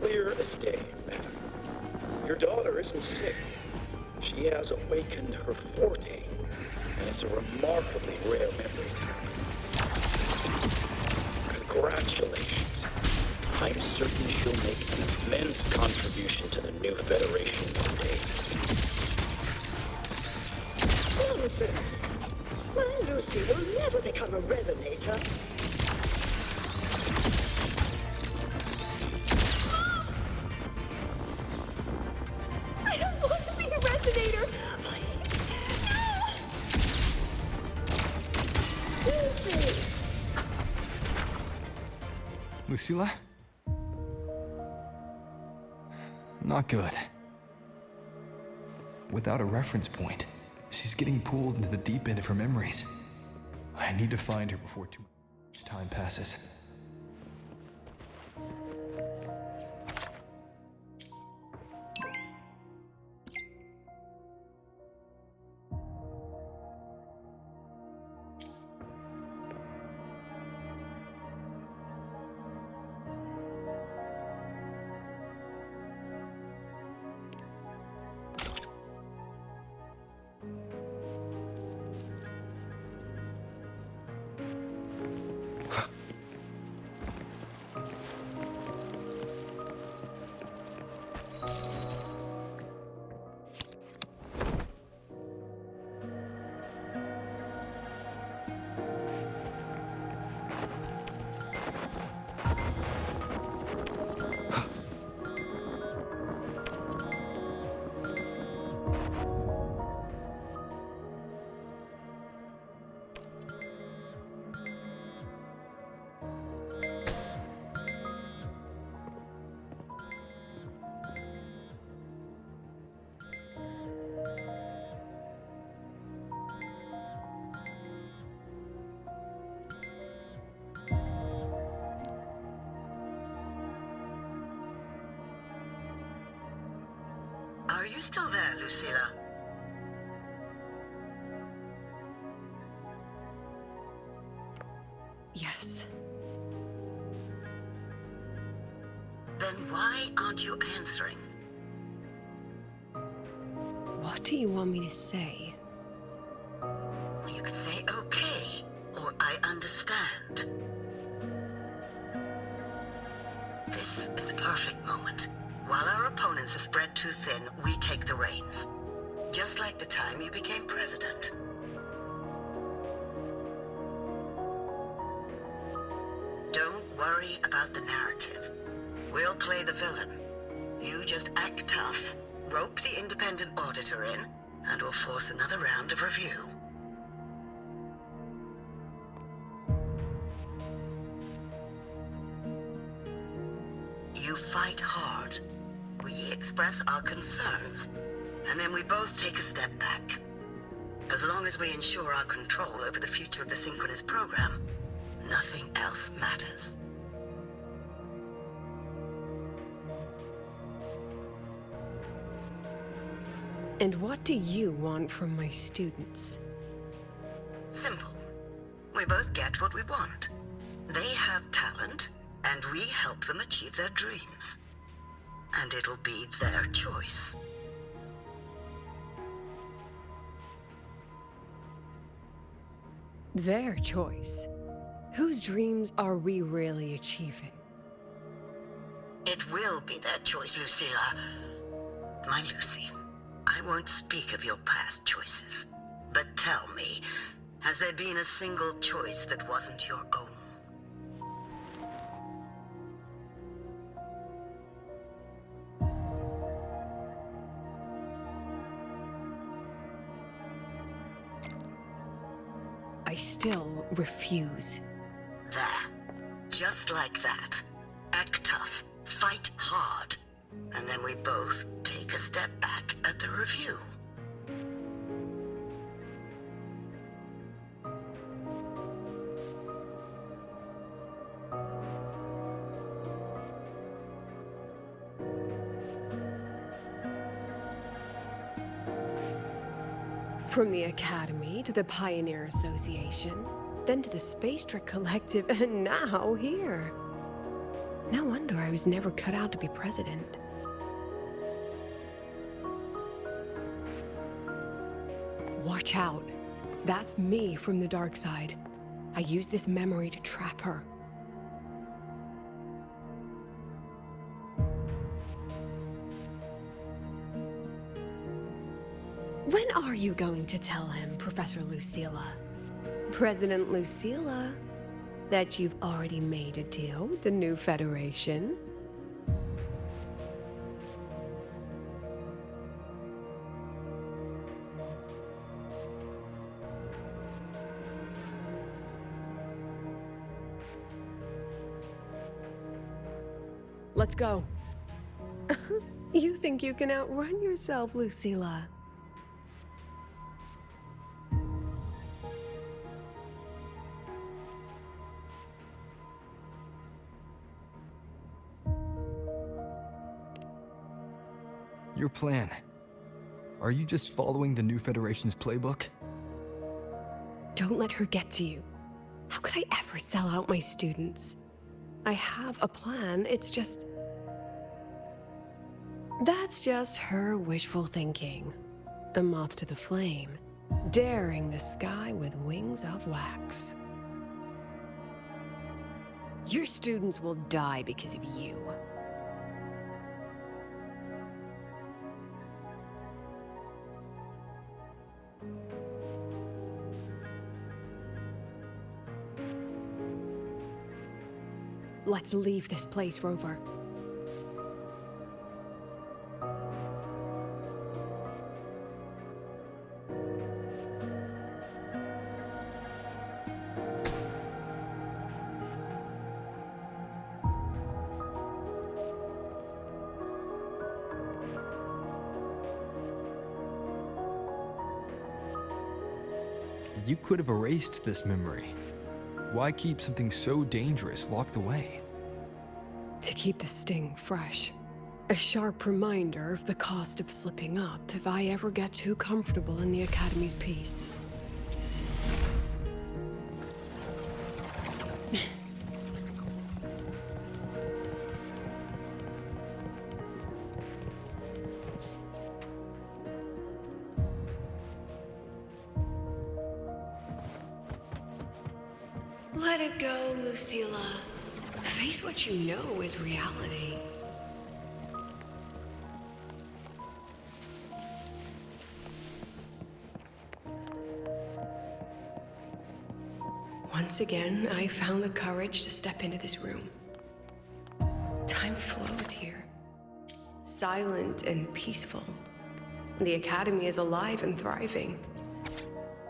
Clear as day, madam. Your daughter isn't sick. She has awakened her forte, and it's a remarkably rare memory. Congratulations. I'm certain she'll make an immense contribution to the new Federation one day. Nonsense. My Lucy will never become a resonator. I don't want to be a resonator! Lucy! Lucilla? Not good. Without a reference point, she's getting pulled into the deep end of her memories. I need to find her before too much time passes. Are you still there, Lucilla? Yes. questions. Then why aren't you answering? What do you want me to say? You can say okay, or I understand. This is the perfect moment. While our opponents are spread too thin, we take the reins. Just like the time you became president. Don't worry about the narrative. We'll play the villain. You just act tough, rope the independent auditor in, and we'll force another round of review. You fight hard. We express our concerns, and then we both take a step back. As long as we ensure our control over the future of the Synchronous program, nothing else matters. And what do you want from my students? Simple. We both get what we want. They have talent, and we help them achieve their dreams. And it'll be their choice. Their choice? Whose dreams are we really achieving? It will be their choice, Lucilla. My Lucy, I won't speak of your past choices. But tell me, has there been a single choice that wasn't your own? I still refuse. There. Just like that. Act tough. Fight hard. And then we both take a step back at the review. From the Academy to the Pioneer Association, then to the Space Trek Collective, and now here. No wonder I was never cut out to be president. Watch out. That's me from the dark side. I use this memory to trap her. When are you going to tell him, Professor Lucilla? President Lucilla, that you've already made a deal with the new Federation? Let's go. You think you can outrun yourself, Lucilla? Your plan. Are you just following the new Federation's playbook? Don't let her get to you. How could I ever sell out my students? I have a plan, it's just... That's just her wishful thinking. A moth to the flame, daring the sky with wings of wax. Your students will die because of you. Let's leave this place, Rover. You could have erased this memory. Why keep something so dangerous locked away? To keep the sting fresh. A sharp reminder of the cost of slipping up if I ever get too comfortable in the Academy's peace. Let it go, Lucilla. Face what you know is reality. Once again, I found the courage to step into this room. Time flows here. Silent and peaceful. The Academy is alive and thriving.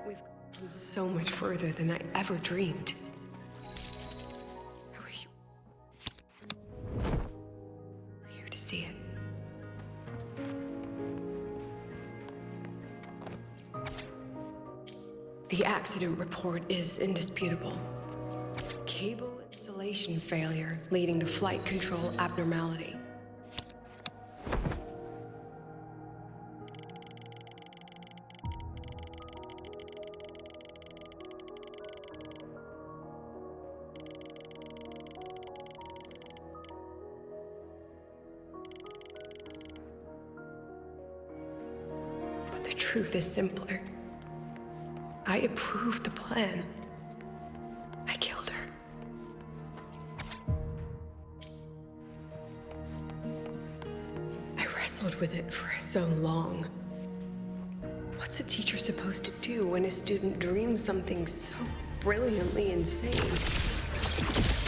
We've come so much further than I ever dreamed. I wish you were here to see it. The accident report is indisputable. Cable installation failure leading to flight control abnormality. But the truth is simpler. I approved the plan. I killed her. I wrestled with it for so long. What's a teacher supposed to do when a student dreams something so brilliantly insane?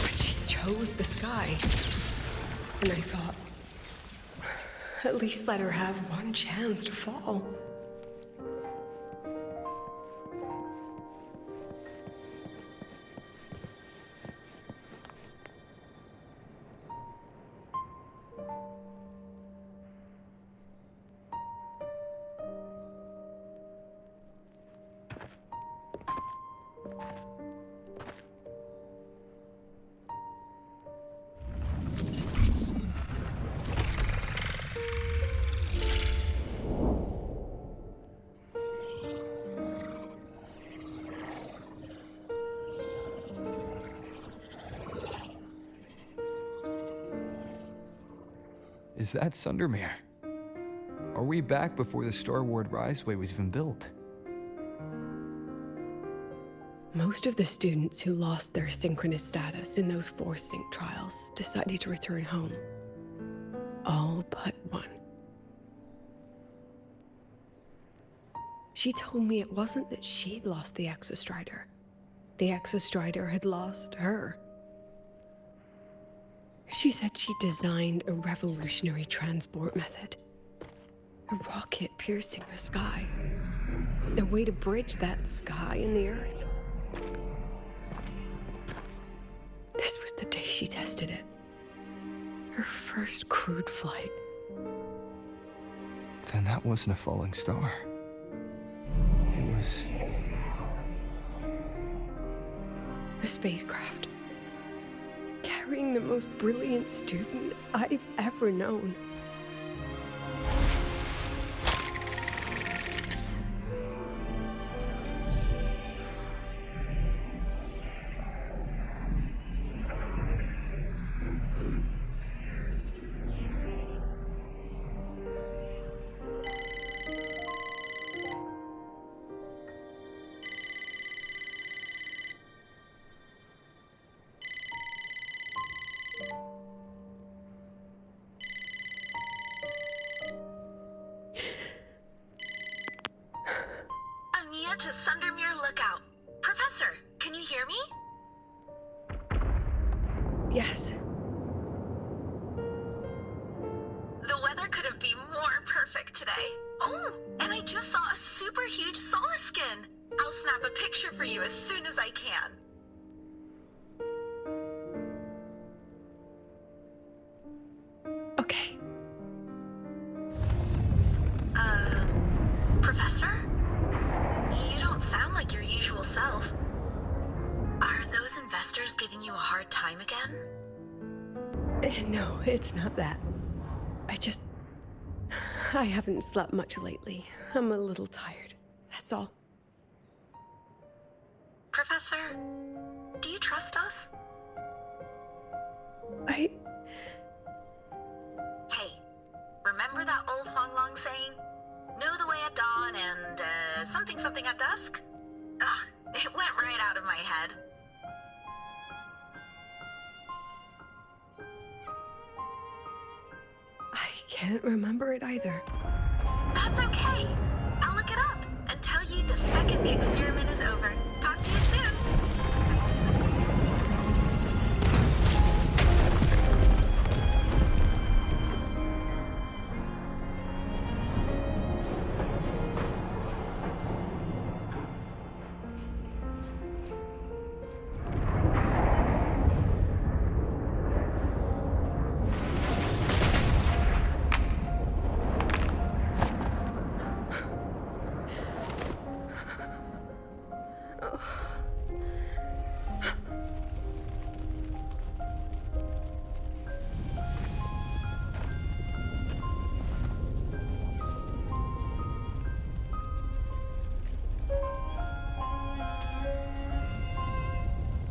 But she chose the sky. And I thought, at least let her have one chance to fall. Is that Sundermere? Are we back before the Star Ward Riseway was even built? Most of the students who lost their synchronous status in those force sync trials decided to return home. All but one. She told me it wasn't that she'd lost the Exostrider. The Exostrider had lost her. She said she designed a revolutionary transport method. A rocket piercing the sky. A way to bridge that sky and the Earth. This was the day she tested it. Her first crewed flight. Then that wasn't a falling star. It was... a spacecraft. Carrying the most brilliant student I've ever known. To Sundermere Lookout. Professor, can you hear me? Yes. The weather couldn't be more perfect today. Oh, and I just saw a super huge solaskin. I'll snap a picture for you as soon as I can. Okay. Professor? You don't sound like your usual self. Are those investors giving you a hard time again? No, it's not that. I haven't slept much lately. I'm a little tired. That's all. Professor, do you trust us? Hey, remember that old Huanglong saying? Know the way at dawn and, something at dusk? Ugh, it went right out of my head. can't remember it either. That's okay. I'll look it up and tell you the second the experiment is over. Talk to you soon.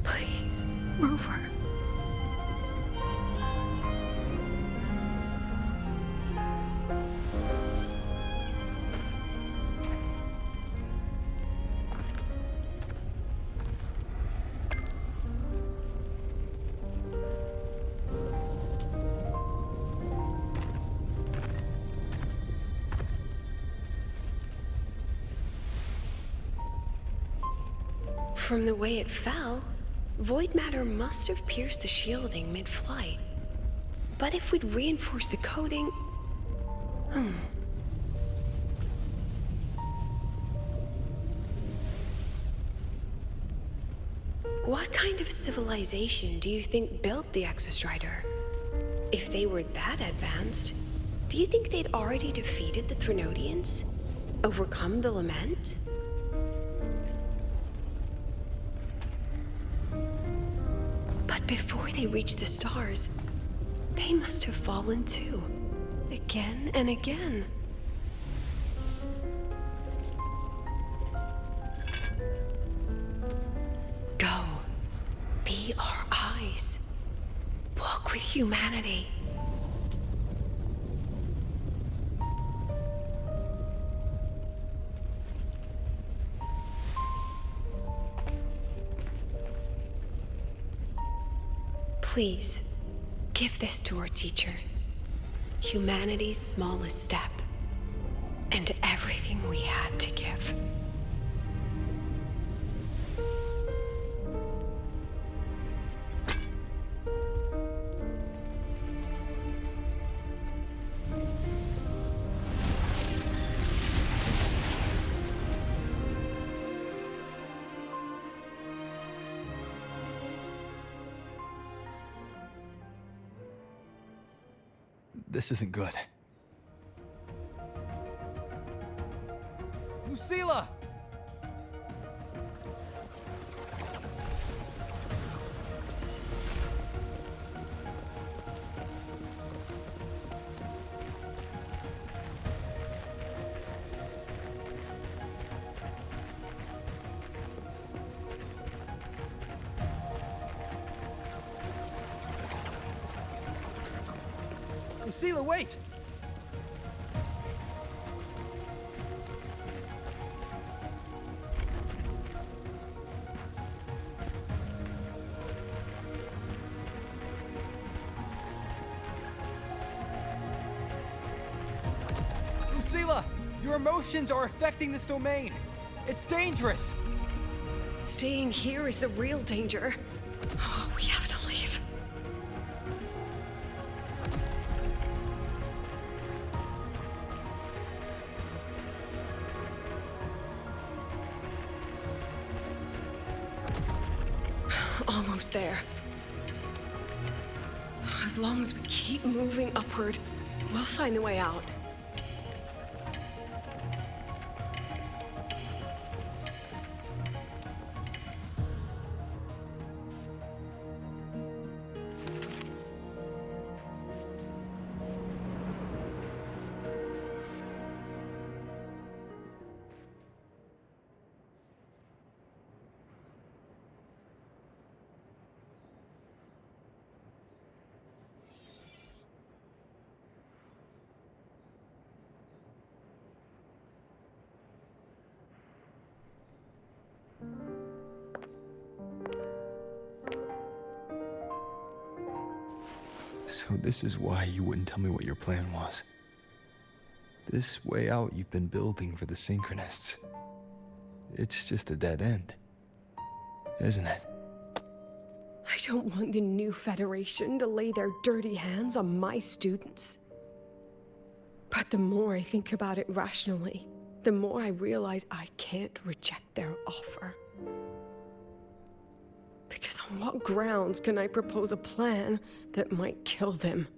Please, Rover. From the way it fell, void matter must have pierced the shielding mid-flight. But if we'd reinforced the coating... What kind of civilization do you think built the Exostrider? If they were that advanced, do you think they'd already defeated the Threnodians? Overcome the Lament? But before they reached the stars, they must have fallen too. Again and again. Go. Be our eyes. Walk with humanity. Please, give this to our teacher. Humanity's smallest step. And everything we had to give. This isn't good. Lucilla! Lucilla, wait! Lucilla! Your emotions are affecting this domain! It's dangerous! Staying here is the real danger. Oh, we have to leave. Almost there. As long as we keep moving upward, we'll find the way out. So this is why you wouldn't tell me what your plan was. This way out you've been building for the Synchronists. It's just a dead end, isn't it? I don't want the new Federation to lay their dirty hands on my students. But the more I think about it rationally, the more I realize I can't reject their offer. Because on what grounds can I propose a plan that might kill them?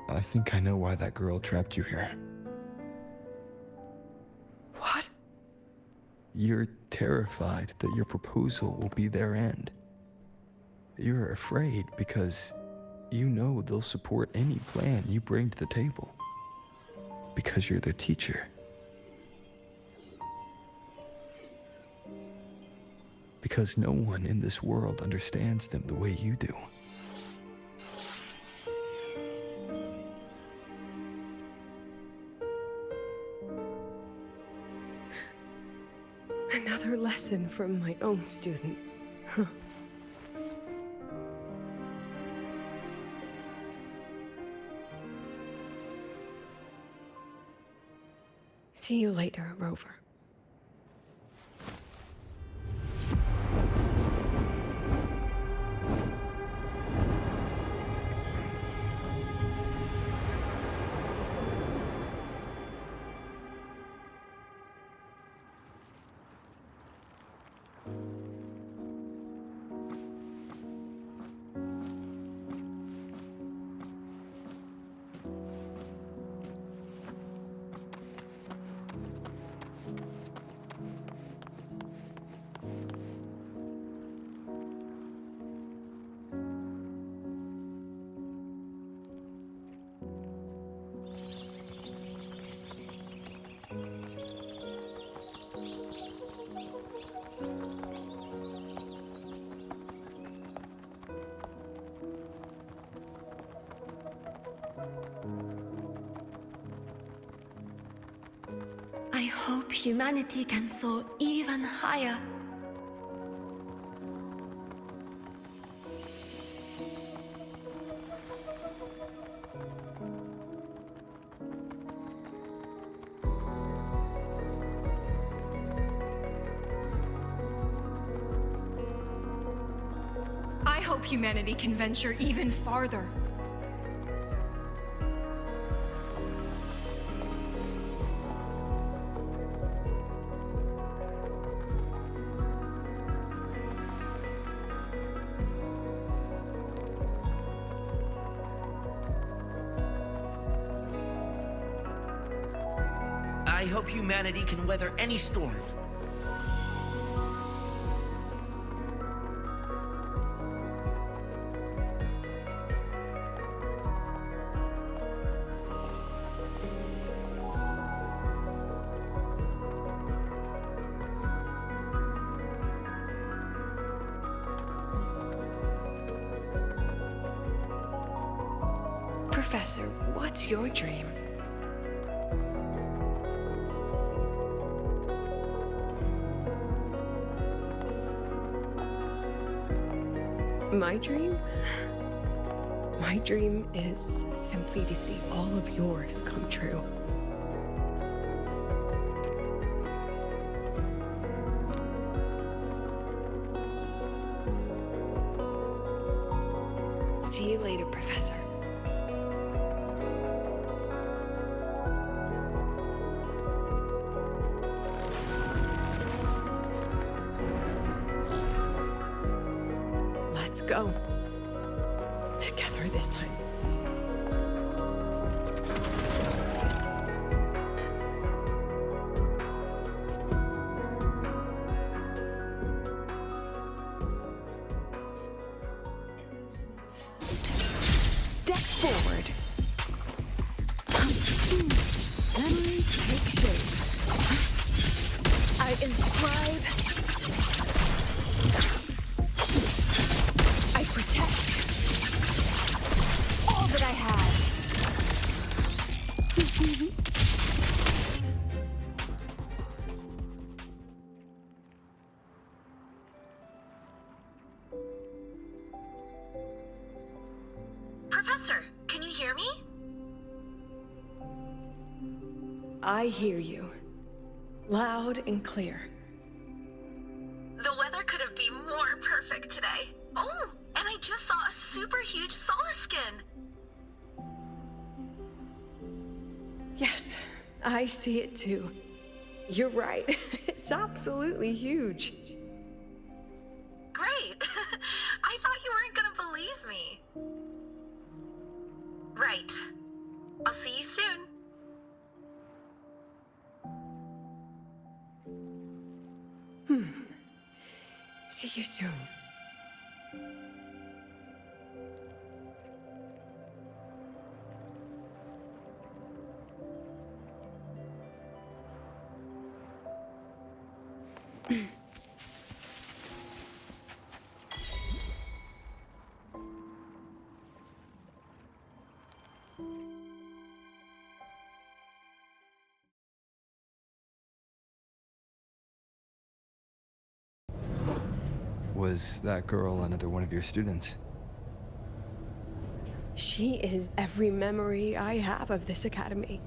I think I know why that girl trapped you here. What? You're terrified that your proposal will be their end. You're afraid because you know they'll support any plan you bring to the table. Because you're their teacher. Because no one in this world understands them the way you do. Another lesson from my own student. Huh. See you later, Rover. I hope humanity can soar even higher. I hope humanity can venture even farther. I hope humanity can weather any storm. Professor, what's your dream? My dream? My dream is simply to see all of yours come true. See you later, Professor. Let's go. Together this time. Step forward. Memories take shape. I inscribe Professor, can you hear me? I hear you. Loud and clear. The weather couldn't be more perfect today. Oh, and I just saw a super huge solaskin. Yes, I see it too. You're right. It's absolutely huge. Great. I thought you weren't gonna believe me. Right. I'll see you soon. See you soon. Was that girl another one of your students? She is every memory I have of this academy.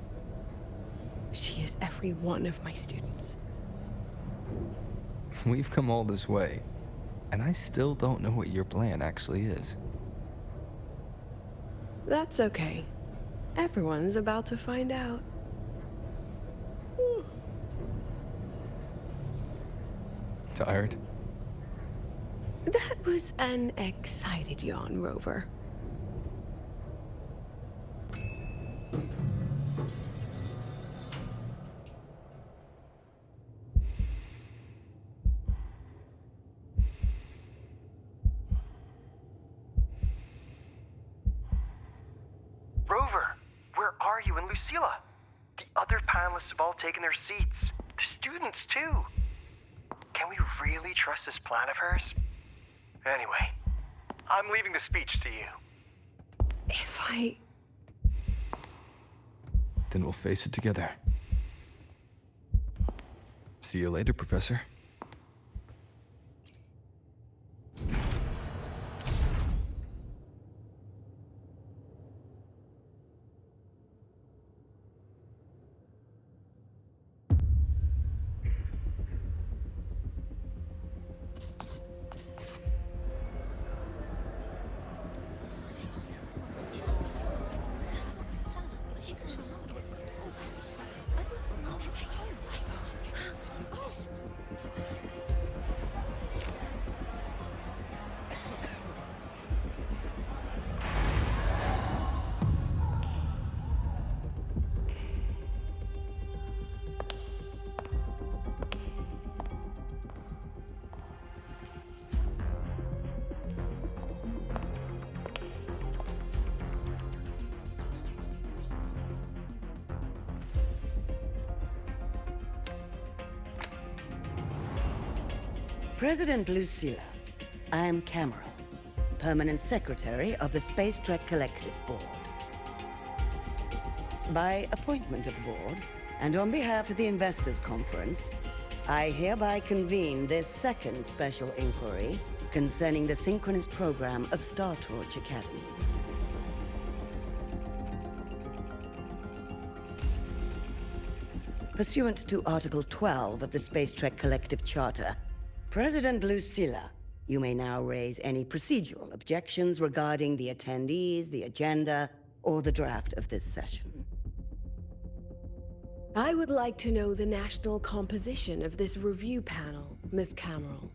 She is every one of my students. We've come all this way, and I still don't know what your plan actually is. That's okay. Everyone's about to find out. Tired? That was an excited yawn, Rover. Rover, where are you and Lucilla? The other panelists have all taken their seats. The students, too. Can we really trust this plan of hers? Anyway, I'm leaving the speech to you. If I... Then we'll face it together. See you later, Professor. President Lucilla, I am Cameron, Permanent Secretary of the Space Trek Collective Board. By appointment of the board, and on behalf of the Investors Conference, I hereby convene this second special inquiry concerning the synchronous program of Star Torch Academy. Pursuant to Article 12 of the Space Trek Collective Charter, President Lucilla, you may now raise any procedural objections regarding the attendees, the agenda, or the draft of this session. I would like to know the national composition of this review panel, Ms. Cameron.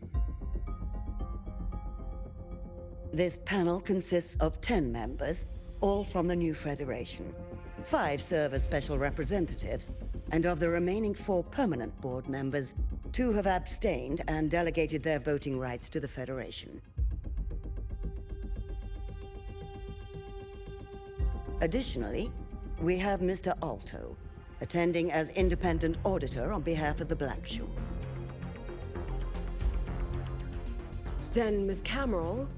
This panel consists of 10 members, all from the new Federation. 5 serve as special representatives, and of the remaining 4 permanent board members, 2 have abstained and delegated their voting rights to the Federation. Additionally, we have Mr. Alto, attending as independent auditor on behalf of the Black Shores. Then, Ms. Cameron,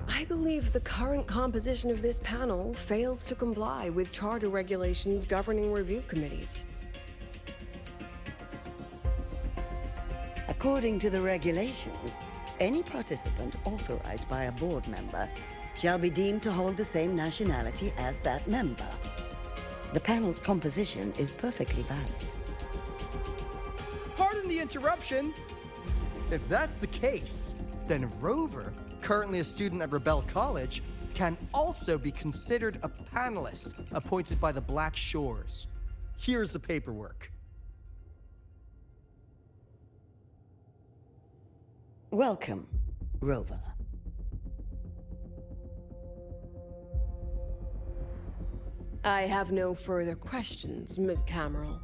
I believe the current composition of this panel fails to comply with charter regulations governing review committees. According to the regulations, any participant authorized by a board member shall be deemed to hold the same nationality as that member. The panel's composition is perfectly valid. Pardon the interruption. If that's the case, then Rover, currently a student at Rebel College, can also be considered a panelist appointed by the Black Shores. Here's the paperwork. Welcome, Rover. I have no further questions, Ms. Cameron.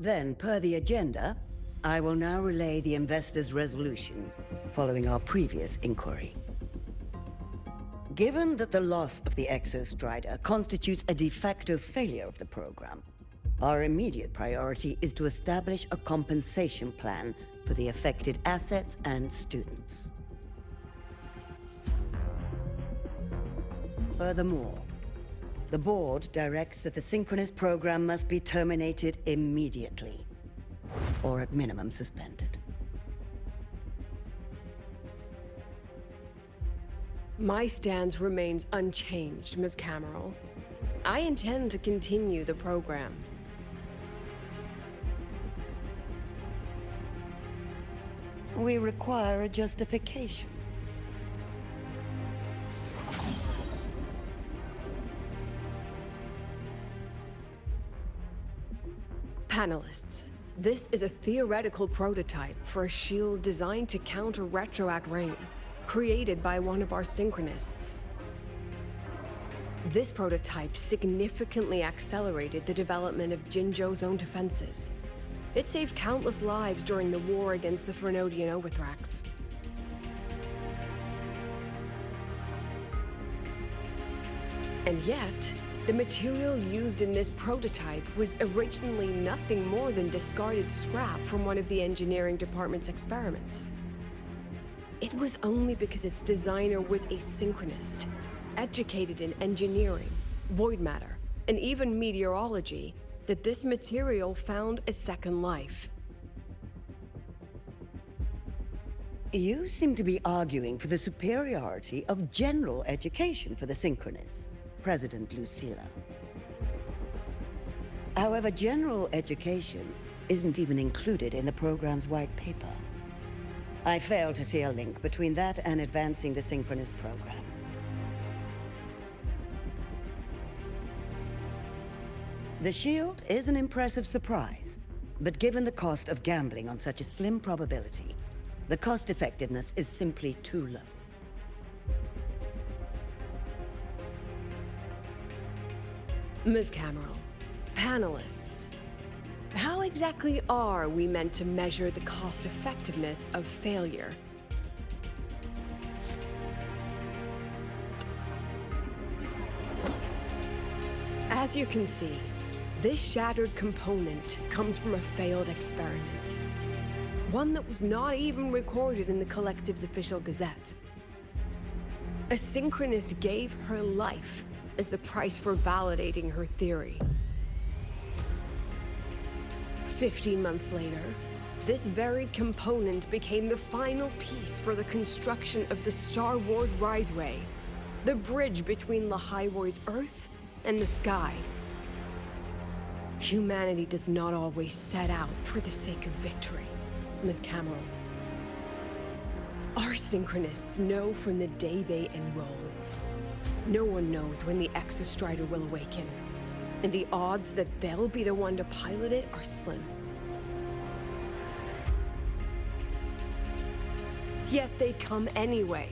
Then, per the agenda, I will now relay the investor's resolution following our previous inquiry. Given that the loss of the Exostrider constitutes a de facto failure of the program, our immediate priority is to establish a compensation plan for the affected assets and students. Furthermore, the board directs that the synchronous program must be terminated immediately, or at minimum suspended. My stance remains unchanged, Ms. Cameron. I intend to continue the program. We require a justification. Panelists, this is a theoretical prototype for a shield designed to counter retroact rain, created by one of our synchronists. This prototype significantly accelerated the development of Jinzhou's own defenses. It saved countless lives during the war against the Threnodian Overthrax. And yet, the material used in this prototype was originally nothing more than discarded scrap from one of the engineering department's experiments. It was only because its designer was a synchronist, educated in engineering, void matter, and even meteorology, that this material found a second life. You seem to be arguing for the superiority of general education for the synchronists, President Lucilla. However, general education isn't even included in the program's white paper. I fail to see a link between that and advancing the synchronous program. The shield is an impressive surprise, but given the cost of gambling on such a slim probability, the cost-effectiveness is simply too low. Ms. Cameron, panelists, how exactly are we meant to measure the cost-effectiveness of failure? As you can see, this shattered component comes from a failed experiment. One that was not even recorded in the Collective's official gazette. A synchronist gave her life as the price for validating her theory. 15 months later, this very component became the final piece for the construction of the Star Wars Riseway, the bridge between Lahaiwoi's Earth and the sky. Humanity does not always set out for the sake of victory, Ms. Cameron. Our synchronists know from the day they enroll. No one knows when the Exostrider will awaken, and the odds that they'll be the one to pilot it are slim. Yet they come anyway.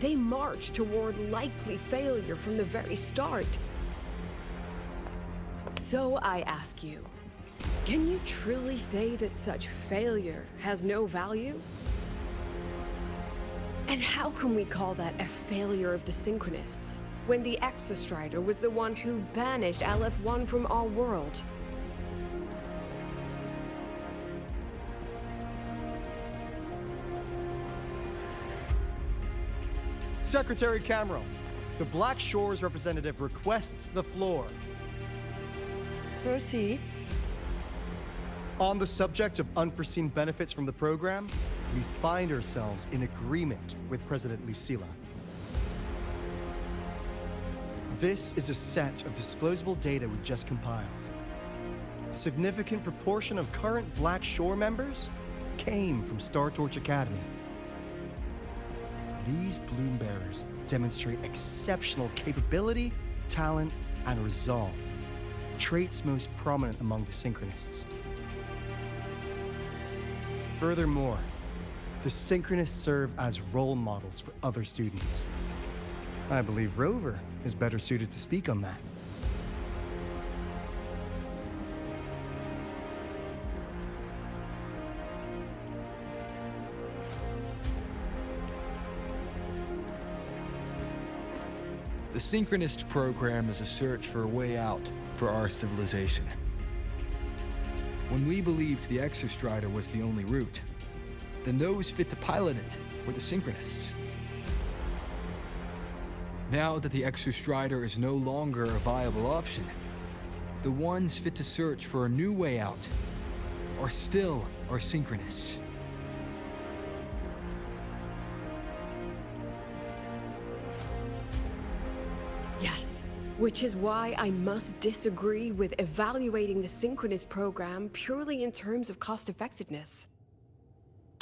They march toward likely failure from the very start. So I ask you, can you truly say that such failure has no value? And how can we call that a failure of the Synchronists, when the Exostrider was the one who banished LF1 from our world? Secretary Cameron, the Black Shores representative requests the floor. Proceed. On the subject of unforeseen benefits from the program, we find ourselves in agreement with President Lucilla. This is a set of disclosable data we just compiled. A significant proportion of current Black Shore members came from Star Torch Academy. These bloom bearers demonstrate exceptional capability, talent, and resolve, traits most prominent among the Synchronists. Furthermore, the Synchronists serve as role models for other students. I believe Rover is better suited to speak on that. The Synchronist program is a search for a way out for our civilization. When we believed the Exostrider was the only route, then those fit to pilot it were the Synchronists. Now that the Exostrider is no longer a viable option, the ones fit to search for a new way out are still our Synchronists. Yes, which is why I must disagree with evaluating the Synchronist program purely in terms of cost effectiveness.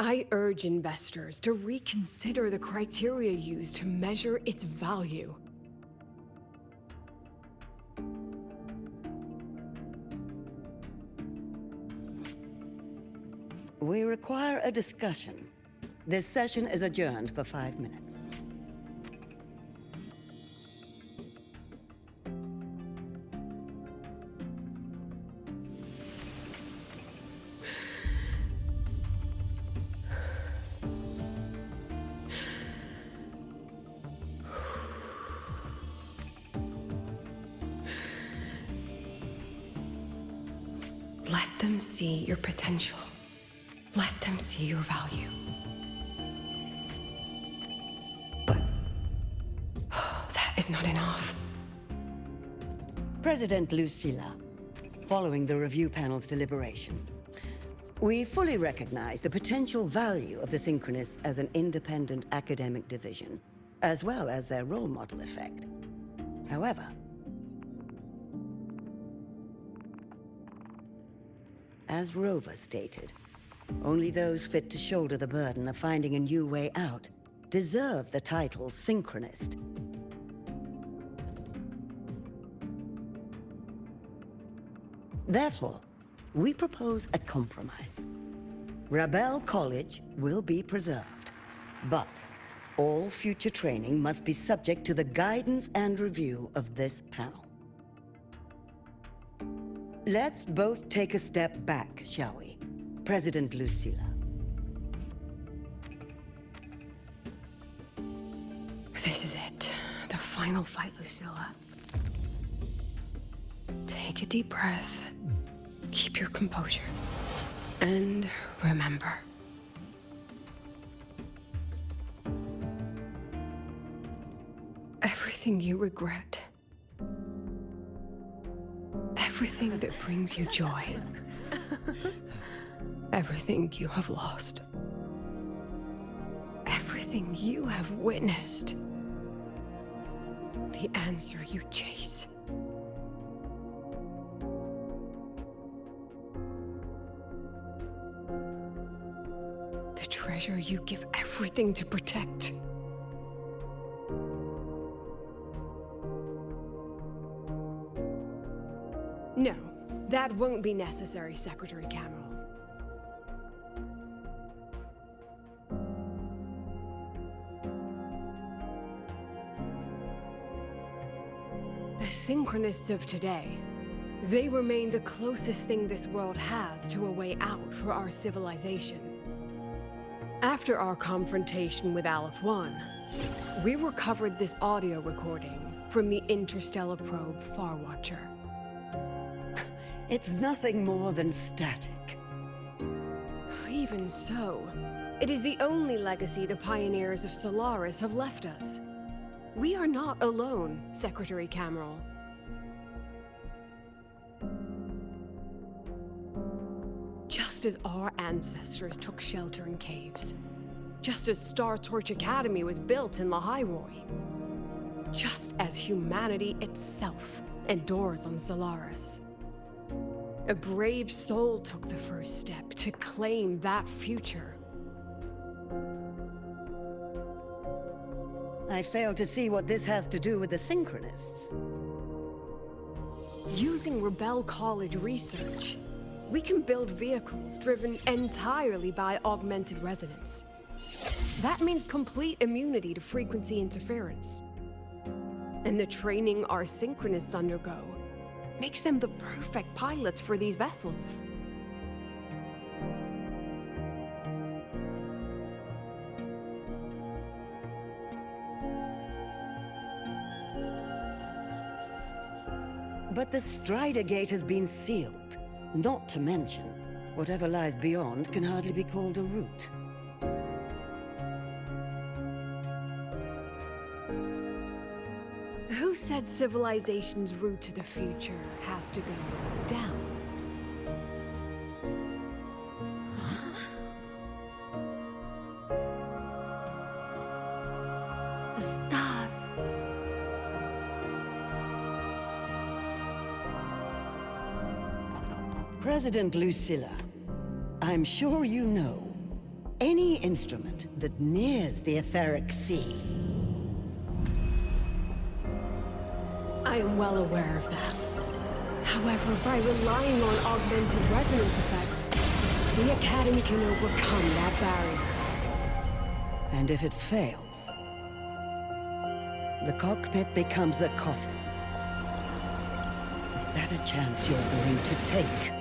I urge investors to reconsider the criteria used to measure its value. We require a discussion. This session is adjourned for 5 minutes. Let them see your potential. Let them see your value. But that is not enough. President Lucilla, following the review panel's deliberation, we fully recognize the potential value of the Synchronists as an independent academic division, as well as their role model effect. However, as Rover stated, only those fit to shoulder the burden of finding a new way out deserve the title Synchronist. Therefore, we propose a compromise. Rebel College will be preserved, but all future training must be subject to the guidance and review of this panel. Let's both take a step back, shall we? President Lucilla. This is it. The final fight, Lucilla. Take a deep breath. Keep your composure. And remember. Everything you regret. Everything that brings you joy. Everything you have lost. Everything you have witnessed. The answer you chase. The treasure you give everything to protect. No, that won't be necessary, Secretary Cameron. The Synchronists of today, they remain the closest thing this world has to a way out for our civilization. After our confrontation with Aleph 1, we recovered this audio recording from the interstellar probe Farwatcher. It's nothing more than static. Even so, it is the only legacy the pioneers of Solaris have left us. We are not alone, Secretary Cameron. Just Just as our ancestors took shelter in caves. Just as Star Torch Academy was built in Lahairoi. Just as humanity itself endures on Solaris. A brave soul took the first step to claim that future. I fail to see what this has to do with the Synchronists. Using Rebel College research, we can build vehicles driven entirely by augmented resonance. That means complete immunity to frequency interference. And the training our Synchronists undergo makes them the perfect pilots for these vessels. But the Strider Gate has been sealed. Not to mention, whatever lies beyond can hardly be called a route. Who said civilization's route to the future has to go down? The stars. President Lucilla, I'm sure you know, any instrument that nears the etheric sea. I am well aware of that. However, by relying on augmented resonance effects, the Academy can overcome that barrier. And if it fails, the cockpit becomes a coffin. Is that a chance you're willing to take?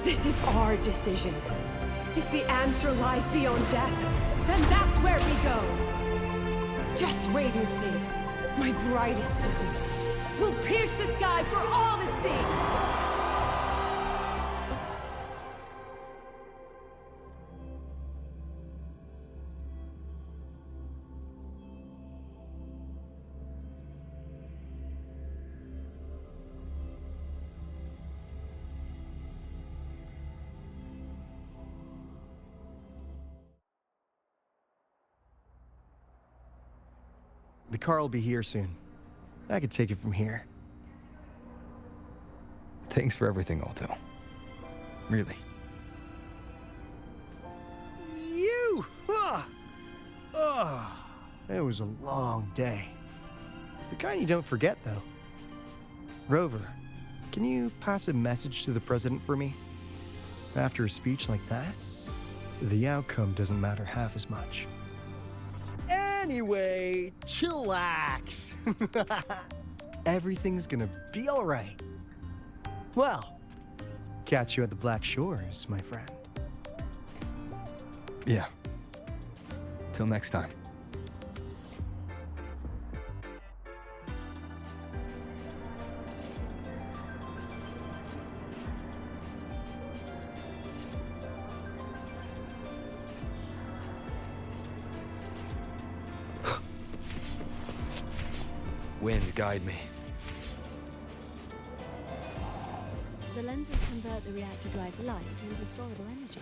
This is our decision. If the answer lies beyond death, then that's where we go. Just wait and see. My brightest students will pierce the sky for all to see. The car will be here soon. I could take it from here. Thanks for everything, Alto. Really. You! It was a long day. The kind you don't forget, though. Rover, can you pass a message to the president for me? After a speech like that, the outcome doesn't matter half as much. Anyway, chillax. Everything's gonna be all right. Well, catch you at the Black Shores, my friend. Yeah. Till next time. Wind, guide me. The lenses convert the reactor drive's light into storable energy.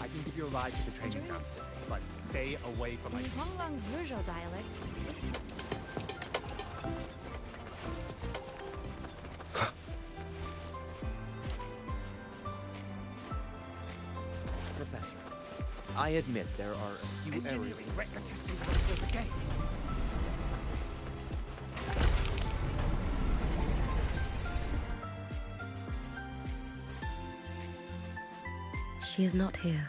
I can give you a ride to the training grounds today, but stay away from my In seat. Honglang's Rougeau dialect. Professor, I admit there are a few errors. Wreck the testing grounds of the game. She is not here.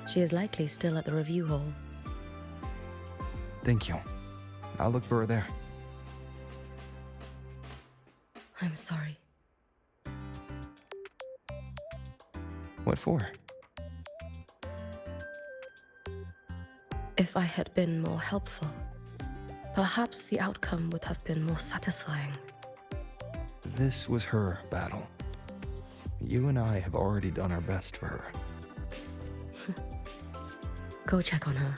She is likely still at the review hall. Thank you. I'll look for her there. I'm sorry. What for? If I had been more helpful, perhaps the outcome would have been more satisfying. This was her battle. You and I have already done our best for her. Go check on her.